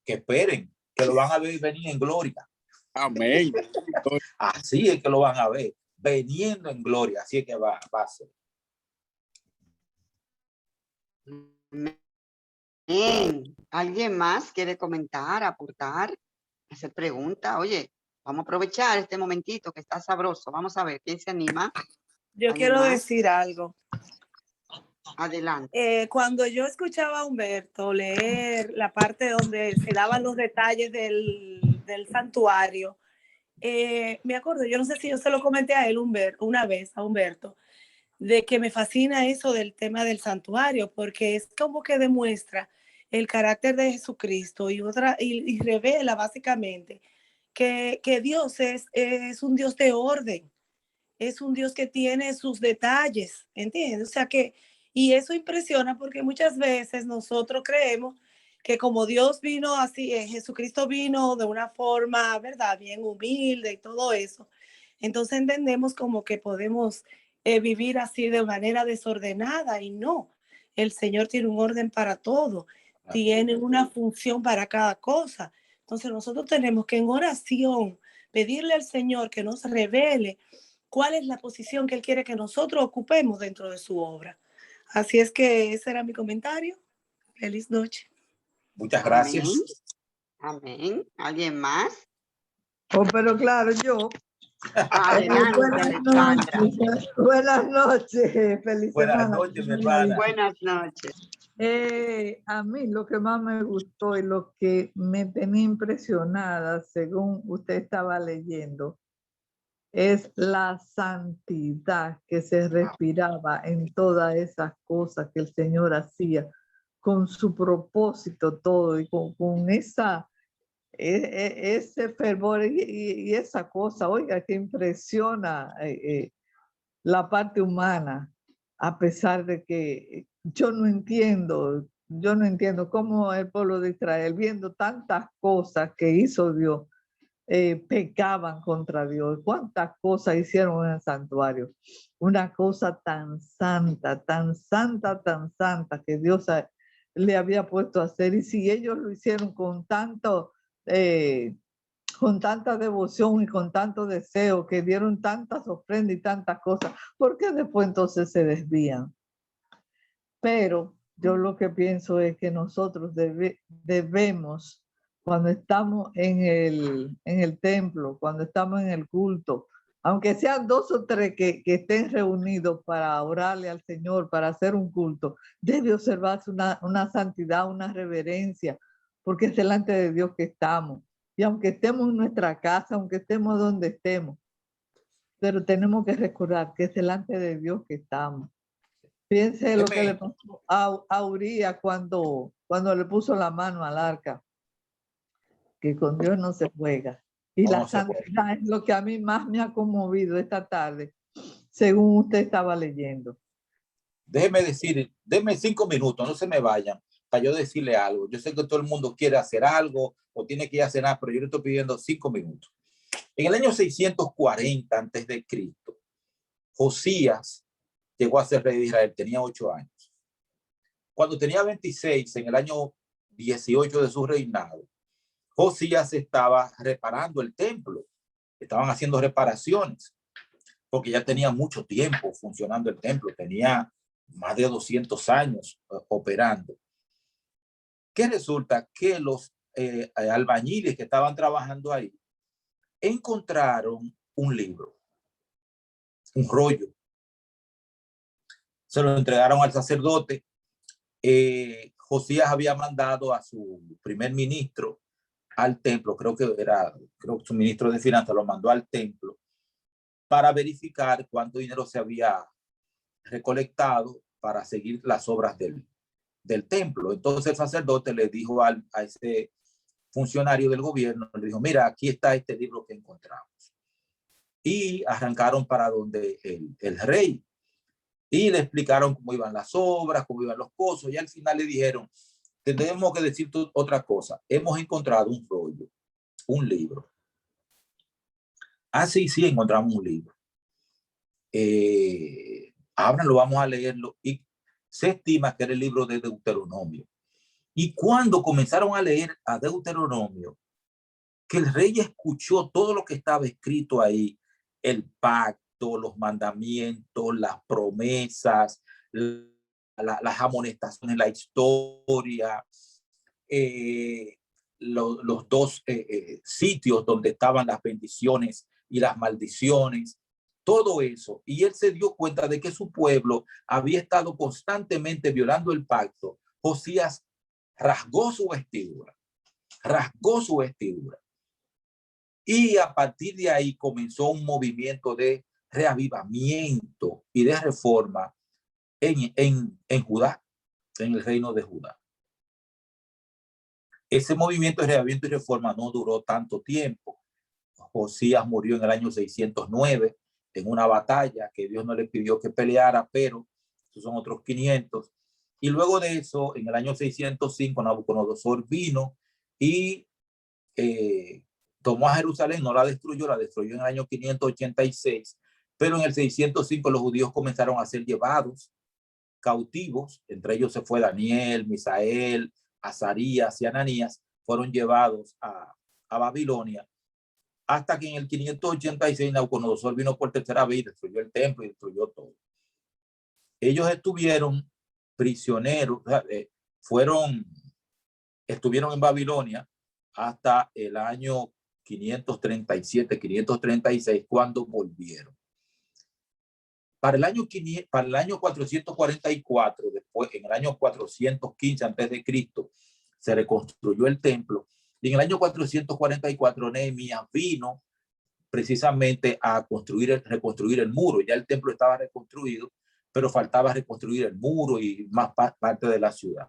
Que esperen, que lo van a ver venir en gloria. Amén. Así es que lo van a ver, veniendo en gloria. Así es que va a ser. ¿Alguien más quiere comentar, aportar, hacer pregunta? Oye, vamos a aprovechar este momentito que está sabroso. Vamos a ver quién se anima. Yo quiero decir algo. Adelante. Cuando yo escuchaba a Humberto leer la parte donde se daban los detalles del santuario, me acuerdo, yo no sé si yo se lo comenté a él una vez, a Humberto, de que me fascina eso del tema del santuario, porque es como que demuestra el carácter de Jesucristo y revela básicamente que Dios es un Dios de orden, es un Dios que tiene sus detalles, ¿entiendes? O sea que, y eso impresiona porque muchas veces nosotros creemos que como Dios vino así, Jesucristo vino de una forma, ¿verdad? Bien humilde y todo eso. Entonces entendemos como que podemos vivir así de manera desordenada y no. El Señor tiene un orden para todo, tiene una función para cada cosa. Entonces nosotros tenemos que en oración pedirle al Señor que nos revele cuál es la posición que Él quiere que nosotros ocupemos dentro de su obra. Así es que ese era mi comentario. Feliz noche. Muchas gracias. Amén. Amén. ¿Alguien más? Oh, pero claro, yo. Adelante, Alexandra. Buenas noches. Feliz Buenas semana. noches, mi hermana. Buenas noches. A mí lo que más me gustó y lo que me tenía impresionada, según usted estaba leyendo, es la santidad que se respiraba en todas esas cosas que el Señor hacía, con su propósito todo y con ese fervor y esa cosa, oiga, que impresiona la parte humana, a pesar de que yo no entiendo cómo el pueblo de Israel, viendo tantas cosas que hizo Dios, pecaban contra Dios. ¿Cuántas cosas hicieron en el santuario? Una cosa tan santa, tan santa, tan santa que Dios le había puesto a hacer. Y si ellos lo hicieron con tanta devoción y con tanto deseo, que dieron tantas ofrendas y tantas cosas, ¿por qué después entonces se desvían? Pero yo lo que pienso es que nosotros debemos, cuando estamos en el templo, cuando estamos en el culto, aunque sean 2 o 3 que estén reunidos para orarle al Señor, para hacer un culto, debe observarse una santidad, una reverencia, porque es delante de Dios que estamos. Y aunque estemos en nuestra casa, aunque estemos donde estemos, pero tenemos que recordar que es delante de Dios que estamos. Piense lo que le pasó a Uría cuando le puso la mano al arca, que con Dios no se juega. Y la santidad es lo que a mí más me ha conmovido esta tarde, según usted estaba leyendo. Déjeme 5 minutos, no se me vayan, para yo decirle algo. Yo sé que todo el mundo quiere hacer algo o tiene que ir a cenar, pero yo le estoy pidiendo 5 minutos. En el año 640 antes de Cristo, Josías llegó a ser rey de Israel, tenía 8 años. Cuando tenía 26, en el año 18 de su reinado, Josías estaba reparando el templo. Estaban haciendo reparaciones, porque ya tenía mucho tiempo funcionando el templo, tenía más de 200 años operando. ¿Qué resulta? Que los albañiles que estaban trabajando ahí encontraron un libro, un rollo. Se lo entregaron al sacerdote. Josías había mandado a su primer ministro al templo, creo que su ministro de finanzas lo mandó al templo para verificar cuánto dinero se había recolectado para seguir las obras del templo. Entonces el sacerdote le dijo a ese funcionario del gobierno, le dijo, mira, aquí está este libro que encontramos. Y arrancaron para donde el rey y le explicaron cómo iban las obras, cómo iban los cosas, y al final le dijeron, tenemos que decir otra cosa, hemos encontrado un rollo, un libro. Ah, sí, encontramos un libro. Ahora lo vamos a leerlo y se estima que era el libro de Deuteronomio. Y cuando comenzaron a leer a Deuteronomio, que el rey escuchó todo lo que estaba escrito ahí, el pacto, los mandamientos, las promesas, las amonestaciones, la historia, los 2 sitios donde estaban las bendiciones y las maldiciones, todo eso. Y él se dio cuenta de que su pueblo había estado constantemente violando el pacto. Josías rasgó su vestidura. Y a partir de ahí comenzó un movimiento de reavivamiento y de reforma en Judá, en el reino de Judá. Ese movimiento de reavivamiento y reforma no duró tanto tiempo. Josías murió en el año 609 en una batalla que Dios no le pidió que peleara, pero esos son otros 500. Y luego de eso, en el año 605, Nabucodonosor vino y tomó a Jerusalén, no la destruyó en el año 586, pero en el 605 los judíos comenzaron a ser llevados cautivos, entre ellos se fue Daniel, Misael, Azarías y Ananías, fueron llevados a Babilonia, hasta que en el 586 Nabucodonosor vino por tercera vez y destruyó el templo y destruyó todo. Ellos estuvieron prisioneros, estuvieron en Babilonia hasta el año 537, 536, cuando volvieron. Para el año 444, después, en el año 415 antes de Cristo, se reconstruyó el templo. Y en el año 444, Nehemías vino precisamente a reconstruir el muro. Ya el templo estaba reconstruido, pero faltaba reconstruir el muro y más parte de la ciudad.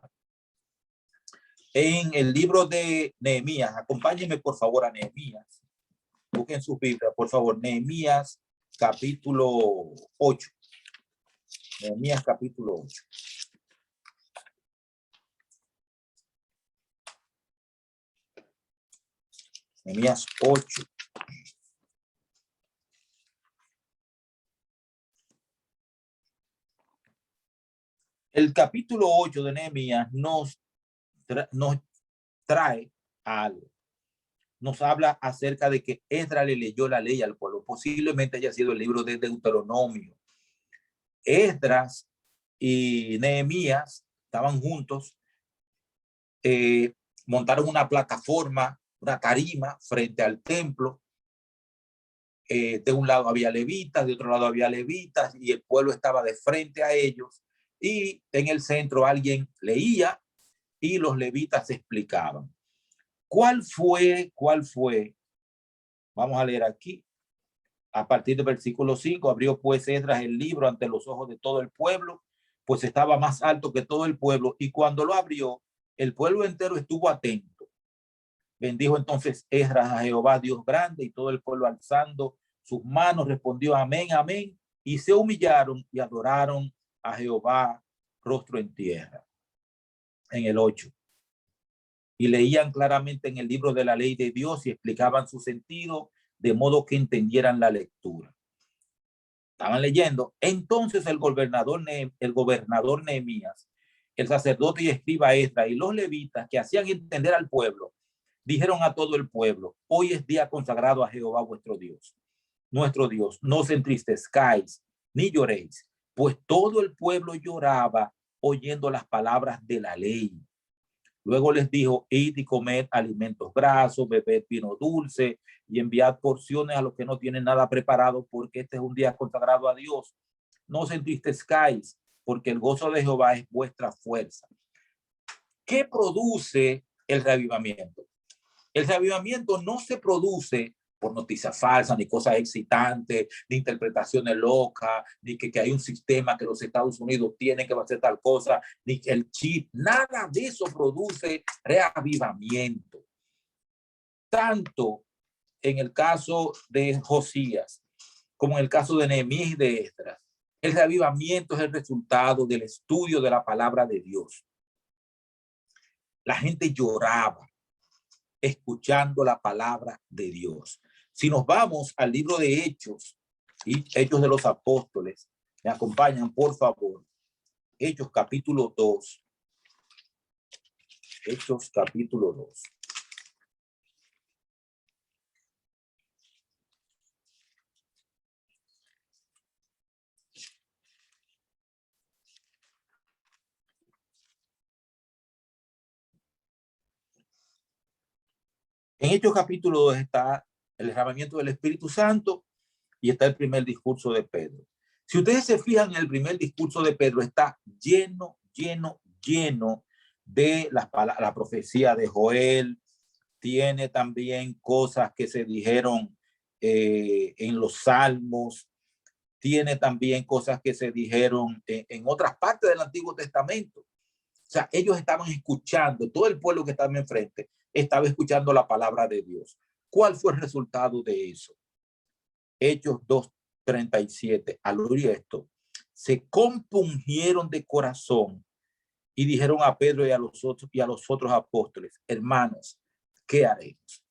En el libro de Nehemías, acompáñenme por favor a Nehemías. Busquen sus Biblias, por favor. Nehemías capítulo 8. Nehemías capítulo 8. Nehemías 8. El capítulo 8 de Nehemías nos trae algo. Nos habla acerca de que Esdras le leyó la ley al pueblo. Posiblemente haya sido el libro de Deuteronomio. Esdras y Nehemías estaban juntos, montaron una plataforma, una tarima frente al templo. De un lado había levitas, de otro lado había levitas, y el pueblo estaba de frente a ellos, y en el centro alguien leía y los levitas explicaban. ¿Cuál fue? Vamos a leer aquí. A partir del versículo 5, abrió pues Esdras el libro ante los ojos de todo el pueblo, pues estaba más alto que todo el pueblo, y cuando lo abrió, el pueblo entero estuvo atento. Bendijo entonces Esdras a Jehová Dios grande, y todo el pueblo alzando sus manos respondió amén, amén, y se humillaron y adoraron a Jehová rostro en tierra. En el 8. Y leían claramente en el libro de la ley de Dios y explicaban su sentido de modo que entendieran la lectura. Estaban leyendo. Entonces el gobernador Nehemías, el sacerdote y escriba Esdras y los levitas que hacían entender al pueblo, dijeron a todo el pueblo: hoy es día consagrado a Jehová vuestro Dios, nuestro Dios. No os entristezcáis ni lloréis, pues todo el pueblo lloraba oyendo las palabras de la ley. Luego les dijo: id y comed alimentos grasos, bebed vino dulce y enviad porciones a los que no tienen nada preparado, porque este es un día consagrado a Dios. No os entristezcáis, porque el gozo de Jehová es vuestra fuerza. ¿Qué produce el reavivamiento? El reavivamiento no se produce por noticias falsas, ni cosas excitantes, ni interpretaciones locas, ni que hay un sistema que los Estados Unidos tienen que hacer tal cosa, ni que el chip, nada de eso produce reavivamiento. Tanto en el caso de Josías, como en el caso de Nehemías y de Esdras, el reavivamiento es el resultado del estudio de la palabra de Dios. La gente lloraba escuchando la palabra de Dios. Si nos vamos al libro de Hechos y Hechos de los Apóstoles, me acompañan por favor. Hechos capítulo 2. Hechos capítulo 2. En Hechos capítulo 2 está el derramamiento del Espíritu Santo y está el primer discurso de Pedro. Si ustedes se fijan en el primer discurso de Pedro, está lleno de la profecía de Joel. Tiene también cosas que se dijeron en los Salmos. Tiene también cosas que se dijeron en otras partes del Antiguo Testamento. O sea, ellos estaban escuchando, todo el pueblo que estaba enfrente estaba escuchando la palabra de Dios. ¿Cuál fue el resultado de eso? Hechos 2:37. Al oír esto, se compungieron de corazón y dijeron a Pedro y a los otros apóstoles: hermanos, ¿qué haremos?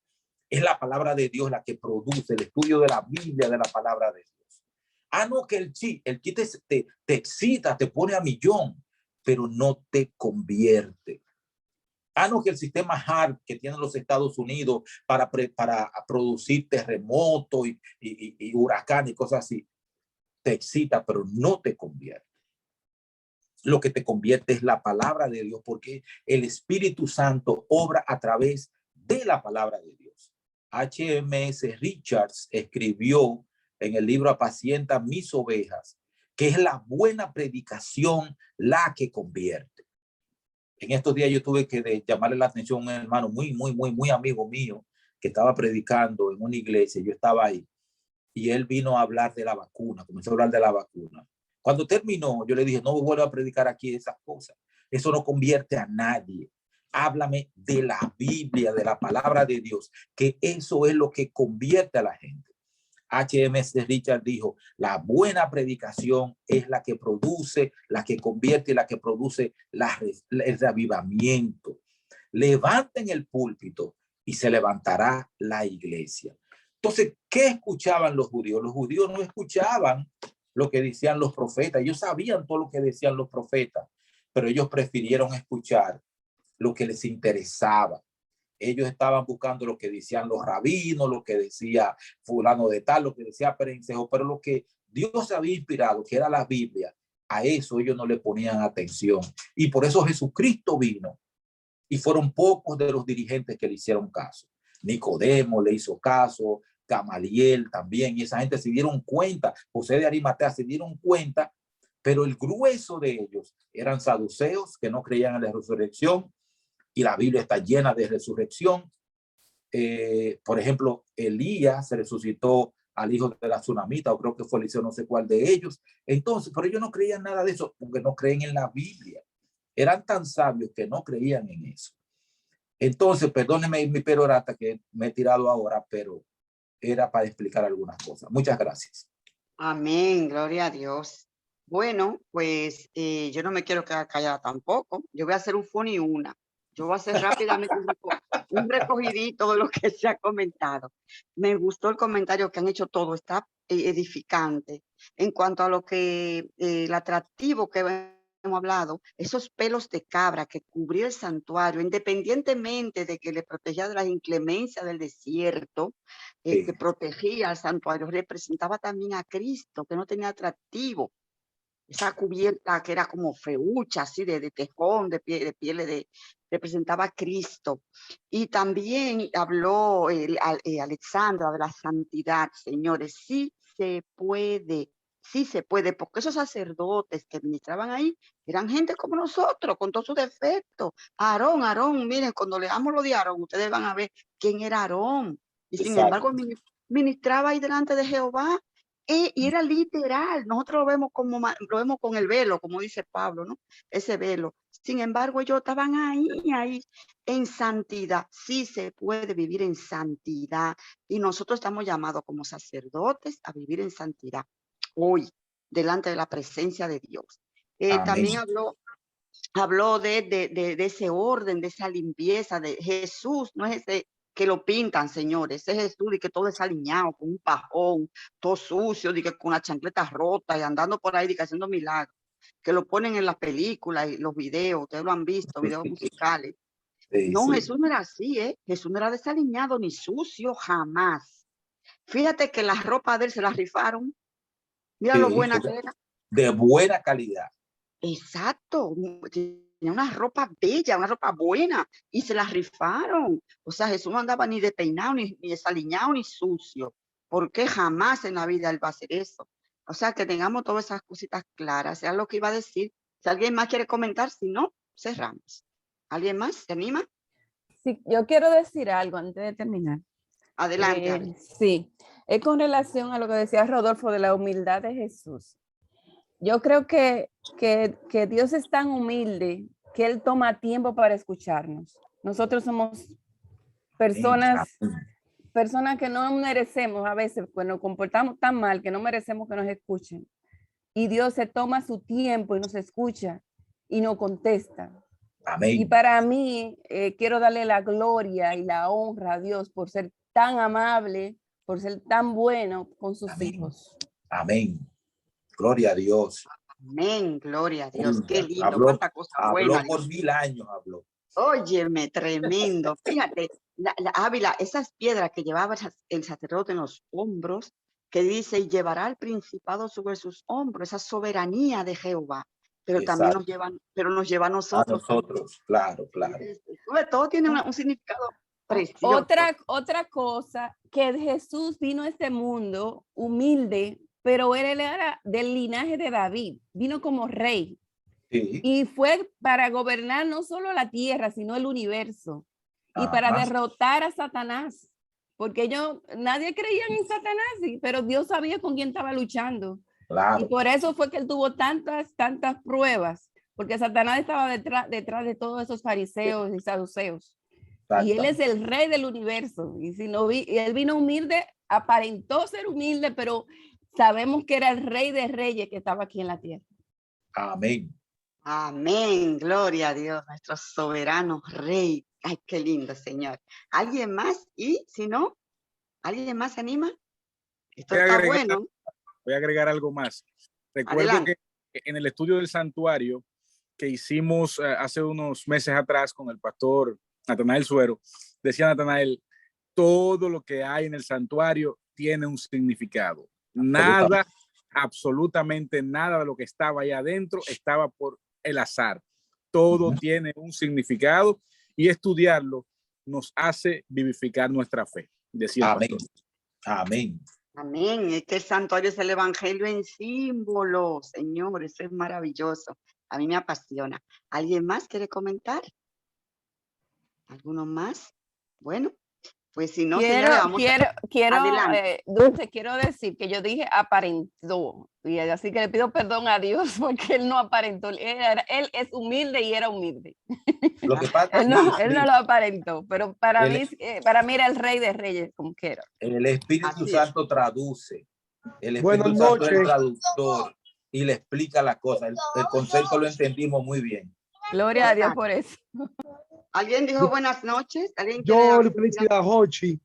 Es la palabra de Dios la que produce el estudio de la Biblia, de la palabra de Dios. No, que el chi te excita, te pone a millón, pero no te convierte. No, que el sistema HARP que tienen los Estados Unidos para producir terremotos y huracanes y cosas así, te excita, pero no te convierte. Lo que te convierte es la palabra de Dios, porque el Espíritu Santo obra a través de la palabra de Dios. H.M.S. Richards escribió en el libro Apacienta mis ovejas, que es la buena predicación la que convierte. En estos días yo tuve que llamarle la atención a un hermano muy amigo mío que estaba predicando en una iglesia. Yo estaba ahí y él vino a hablar de la vacuna, comenzó a hablar de la vacuna. Cuando terminó, yo le dije: no vuelvo a predicar aquí esas cosas. Eso no convierte a nadie. Háblame de la Biblia, de la palabra de Dios, que eso es lo que convierte a la gente. H.M.S. Richard dijo: la buena predicación es la que produce, la que convierte, la que produce el reavivamiento. Levanten el púlpito y se levantará la iglesia. Entonces, ¿qué escuchaban los judíos? Los judíos no escuchaban lo que decían los profetas. Ellos sabían todo lo que decían los profetas, pero ellos prefirieron escuchar lo que les interesaba. Ellos estaban buscando lo que decían los rabinos, lo que decía fulano de tal, lo que decía Perencejo, pero lo que Dios había inspirado, que era la Biblia, a eso ellos no le ponían atención. Y por eso Jesucristo vino. Y fueron pocos de los dirigentes que le hicieron caso. Nicodemo le hizo caso, Gamaliel también, y esa gente se dieron cuenta, José de Arimatea se dieron cuenta, pero el grueso de ellos eran saduceos que no creían en la resurrección, y la Biblia está llena de resurrección. Por ejemplo, Elías se resucitó al hijo de la tsunamita, o creo que fue Eliseo, no sé cuál de ellos. Entonces, pero ellos no creían nada de eso, porque no creen en la Biblia. Eran tan sabios que no creían en eso. Entonces, perdóneme mi perorata que me he tirado ahora, pero era para explicar algunas cosas. Muchas gracias. Amén, gloria a Dios. Bueno, pues yo no me quiero quedar callada tampoco. Yo voy a hacer un funny una. Yo voy a hacer rápidamente un recogidito de lo que se ha comentado. Me gustó el comentario que han hecho todo, está edificante. En cuanto a lo que el atractivo que hemos hablado, esos pelos de cabra que cubría el santuario, independientemente de que le protegía de las inclemencias del desierto, que protegía al santuario, representaba también a Cristo, que no tenía atractivo. Esa cubierta que era como feucha, así de tejón, de piel, representaba a Cristo. Y también habló Alexandra de la santidad, señores. Sí se puede, porque esos sacerdotes que ministraban ahí eran gente como nosotros, con todos sus defectos. Aarón, miren, cuando leamos lo de Aarón, ustedes van a ver quién era Aarón. Y sin embargo, ministraba ahí delante de Jehová. Y era literal, nosotros lo vemos con el velo, como dice Pablo, ¿no? Ese velo. Sin embargo, ellos estaban ahí, en santidad. Sí se puede vivir en santidad. Y nosotros estamos llamados como sacerdotes a vivir en santidad hoy, delante de la presencia de Dios. También habló de ese orden, de esa limpieza de Jesús, no es ese que lo pintan, señores, ese Jesús y que todo es alineado, con un pajón, todo sucio, de que con las chancletas rotas y andando por ahí de que haciendo milagros, que lo ponen en las películas y los videos, ustedes lo han visto, videos musicales. No, Jesús no era así, Jesús no era desaliñado ni sucio, jamás. Fíjate que las ropas de él se las rifaron. Mira lo buena que era. De buena calidad. Exacto. Tenía una ropa bella, una ropa buena, y se las rifaron. O sea, Jesús no andaba ni despeinado, ni desaliñado, ni sucio. Porque jamás en la vida él va a hacer eso. O sea, que tengamos todas esas cositas claras. Sea lo que iba a decir. Si alguien más quiere comentar, si no, cerramos. ¿Alguien más se anima? Sí, yo quiero decir algo antes de terminar. Adelante. Sí, es con relación a lo que decía Rodolfo de la humildad de Jesús. Yo creo que Dios es tan humilde que Él toma tiempo para escucharnos. Nosotros somos personas que no merecemos a veces, pues nos comportamos tan mal que no merecemos que nos escuchen. Y Dios se toma su tiempo y nos escucha y nos contesta. Amén. Y para mí, quiero darle la gloria y la honra a Dios por ser tan amable, por ser tan bueno con sus hijos. Amén. Gloria a Dios. Amén, gloria a Dios. Qué lindo, habló, cuánta cosa buena. Habló por 1000 años, habló. Óyeme, tremendo. Fíjate, Ávila, esas piedras que llevaba el sacerdote en los hombros, que dice, y llevará el principado sobre sus hombros, esa soberanía de Jehová. Pero también nos lleva a nosotros. A nosotros, claro. Todo tiene un significado precioso. Otra cosa, que Jesús vino a este mundo humilde, pero él era del linaje de David, vino como rey. Sí. Y fue para gobernar no solo la tierra, sino el universo. Y para derrotar a Satanás. Porque nadie creía en Satanás, pero Dios sabía con quién estaba luchando. Claro. Y por eso fue que él tuvo tantas pruebas. Porque Satanás estaba detrás de todos esos fariseos y saduceos. Y él es el rey del universo. Y él vino humilde, aparentó ser humilde, pero sabemos que era el rey de reyes que estaba aquí en la tierra. Amén. Amén, gloria a Dios, nuestro soberano Rey. Ay, qué lindo, Señor. ¿Alguien más? Y si no, ¿alguien más se anima? Esto está bueno. Voy a agregar algo más. Recuerdo Adelante. que en el estudio del santuario que hicimos hace unos meses atrás con el pastor Natanael Suero, decía Natanael, todo lo que hay en el santuario tiene un significado. Nada, absolutamente nada de lo que estaba ahí adentro estaba por el azar. Todo tiene un significado y estudiarlo nos hace vivificar nuestra fe. Decía amén. Amén. Amén. Es que el santuario es el evangelio en símbolo, Señor. Eso es maravilloso. A mí me apasiona. ¿Alguien más quiere comentar? ¿Alguno más? Bueno, pues si no, señores, vamos Dulce, quiero decir que yo dije aparentó, y así que le pido perdón a Dios porque él no aparentó, él es humilde y era humilde. Lo que pasa él no lo aparentó, pero para mí era el Rey de Reyes, como quiera. El Espíritu Santo traduce, el Espíritu Santo es el traductor y le explica las cosas. El concepto lo entendimos muy bien. Gloria a Dios por eso. ¿Alguien dijo buenas noches? ¿Alguien yo le felicidad a Jochi.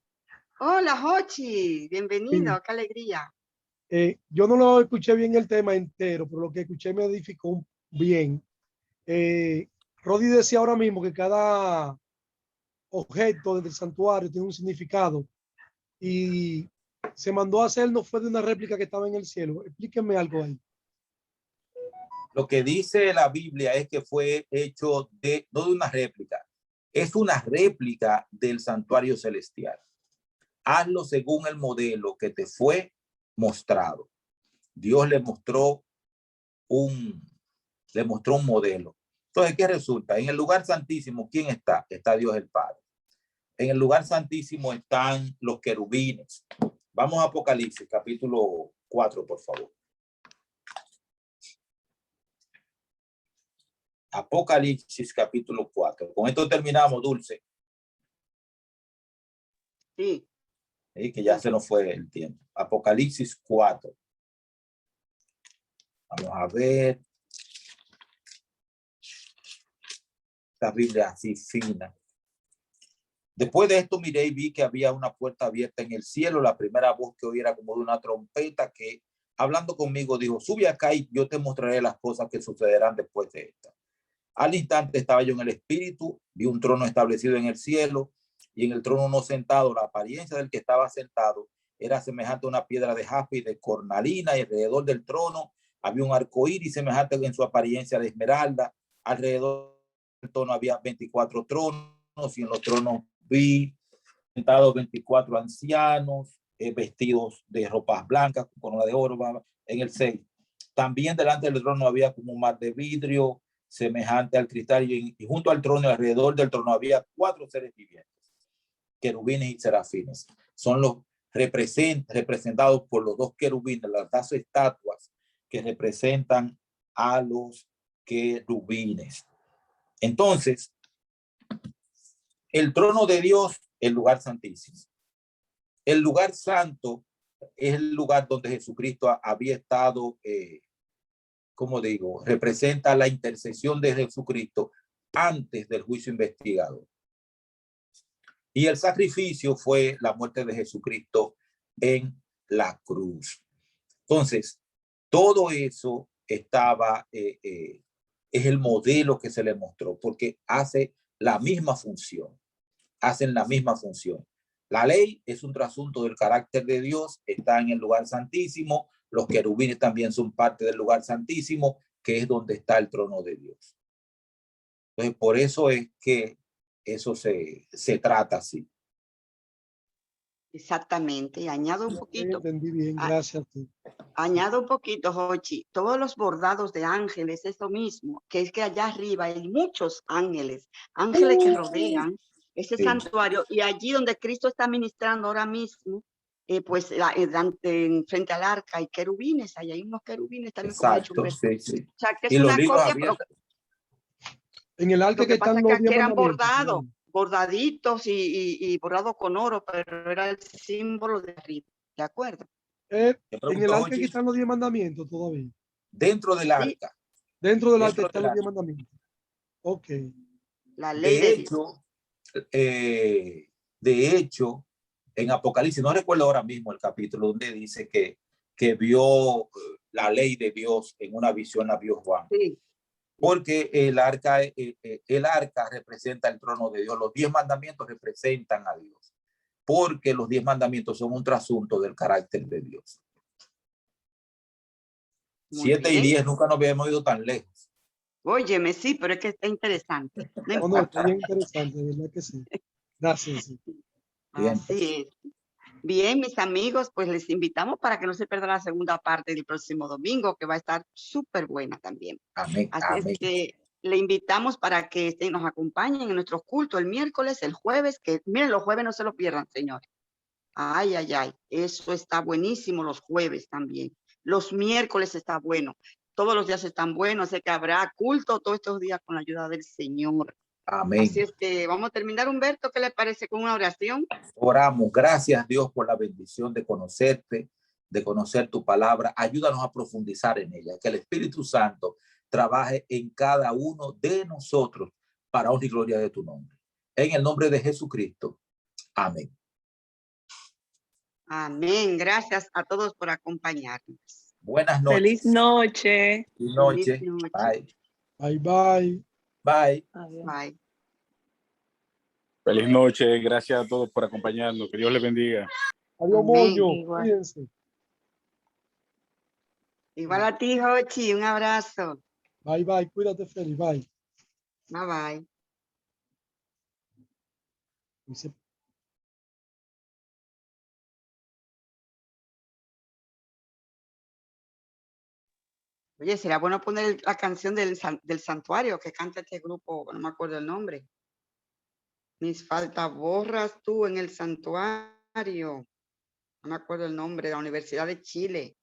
Hola, Jochi. Bienvenido. Sí. Qué alegría. Yo no lo escuché bien el tema entero, pero lo que escuché me edificó bien. Rodi decía ahora mismo que cada objeto del santuario tiene un significado y se mandó a hacer, no fue de una réplica que estaba en el cielo. Explíqueme algo ahí. Lo que dice la Biblia es que fue hecho no de una réplica, es una réplica del santuario celestial. Hazlo según el modelo que te fue mostrado. Dios le mostró un modelo. Entonces, ¿qué resulta? En el lugar santísimo, ¿quién está? Está Dios el Padre. En el lugar santísimo están los querubines. Vamos a Apocalipsis, capítulo 4, por favor. Apocalipsis, capítulo 4. Con esto terminamos, Dulce. Sí. Que ya se nos fue el tiempo. Apocalipsis 4. Vamos a ver. Esta Biblia así fina. Después de esto miré y vi que había una puerta abierta en el cielo. La primera voz que oí era como de una trompeta que, hablando conmigo, dijo, sube acá y yo te mostraré las cosas que sucederán después de esta. Al instante estaba yo en el espíritu, vi un trono establecido en el cielo y en el trono no sentado. La apariencia del que estaba sentado era semejante a una piedra de jaspe y de cornalina, y alrededor del trono había un arco iris semejante en su apariencia de esmeralda. Alrededor del trono había 24 tronos y en los tronos vi sentados 24 ancianos vestidos de ropas blancas con corona de oro. En el 6 también delante del trono había como un mar de vidrio semejante al cristal y junto al trono y alrededor del trono había 4 seres vivientes, querubines y serafines. Son los representados por los 2 querubines, las 2 estatuas que representan a los querubines. Entonces, el trono de Dios, el lugar santísimo. El lugar santo es el lugar donde Jesucristo había estado, como digo, representa la intercesión de Jesucristo antes del juicio investigador. Y el sacrificio fue la muerte de Jesucristo en la cruz. Entonces, todo eso estaba, es el modelo que se le mostró, porque hace la misma función, hacen la misma función. La ley es un trasunto del carácter de Dios, está en el lugar santísimo. Los querubines también son parte del lugar santísimo, que es donde está el trono de Dios. Entonces, por eso es que eso se trata así. Exactamente. Y añado un poquito. Entendí bien, gracias. Añado un poquito, Jochi. Todos los bordados de ángeles, eso mismo, que es que allá arriba hay muchos ángeles que rodean ese santuario, y allí donde Cristo está ministrando ahora mismo, pues frente al arca hay querubines, allá hay unos querubines también. Exacto, como sí. O sea, que es una copia. En el arca que están los que eran bordados, bordaditos y bordados con oro, pero era el símbolo de arriba, ¿de acuerdo? En el arca que están los 10 mandamientos todavía. Dentro del arca. Dentro de la Dentro que están de los la- 10 mandamientos. Ok. La ley De de Dios. hecho, en Apocalipsis, no recuerdo ahora mismo el capítulo donde dice que vio la ley de Dios en una visión, la vio Juan. Sí. Porque el arca representa el trono de Dios. Los 10 mandamientos representan a Dios. Porque los 10 mandamientos son un trasunto del carácter de Dios. Muy 7 y bien. 10 nunca nos habíamos ido tan lejos. Óyeme, sí, pero es que está interesante. No No, importa. está bien interesante, de verdad que sí. Gracias. Sí. Bien, Así es. Bien, mis amigos, pues les invitamos para que no se pierda la segunda parte del próximo domingo, que va a estar súper buena también. Amén. Así Amén. es que le invitamos para que nos acompañen en nuestros cultos el miércoles, el jueves, que miren, los jueves no se lo pierdan, señores. Ay, ay, ay, eso está buenísimo los jueves también. Los miércoles está bueno. Todos los días están buenos, sé que habrá culto todos estos días con la ayuda del Señor. Amén. Así es que vamos a terminar, Humberto, ¿qué le parece con una oración? Oramos. Gracias, Dios, por la bendición de conocerte, de conocer tu palabra. Ayúdanos a profundizar en ella. Que el Espíritu Santo trabaje en cada uno de nosotros para honra y gloria de tu nombre. En el nombre de Jesucristo. Amén. Amén. Gracias a todos por acompañarnos. Buenas noches. Feliz noche. Feliz noche. Feliz noche. Bye. Bye, bye. Bye. Adiós. Bye. Feliz noche, gracias a todos por acompañarnos. Que Dios les bendiga. Adiós, Amén. Moño. Igual. Cuídense. Igual a ti, Jochi, un abrazo. Bye, bye. Cuídate, Feli. Bye. Bye, bye. Dice Oye, sería bueno poner la canción del santuario que canta este grupo, no me acuerdo el nombre. Mis faltas borras tú en el santuario. No me acuerdo el nombre, de la Universidad de Chile.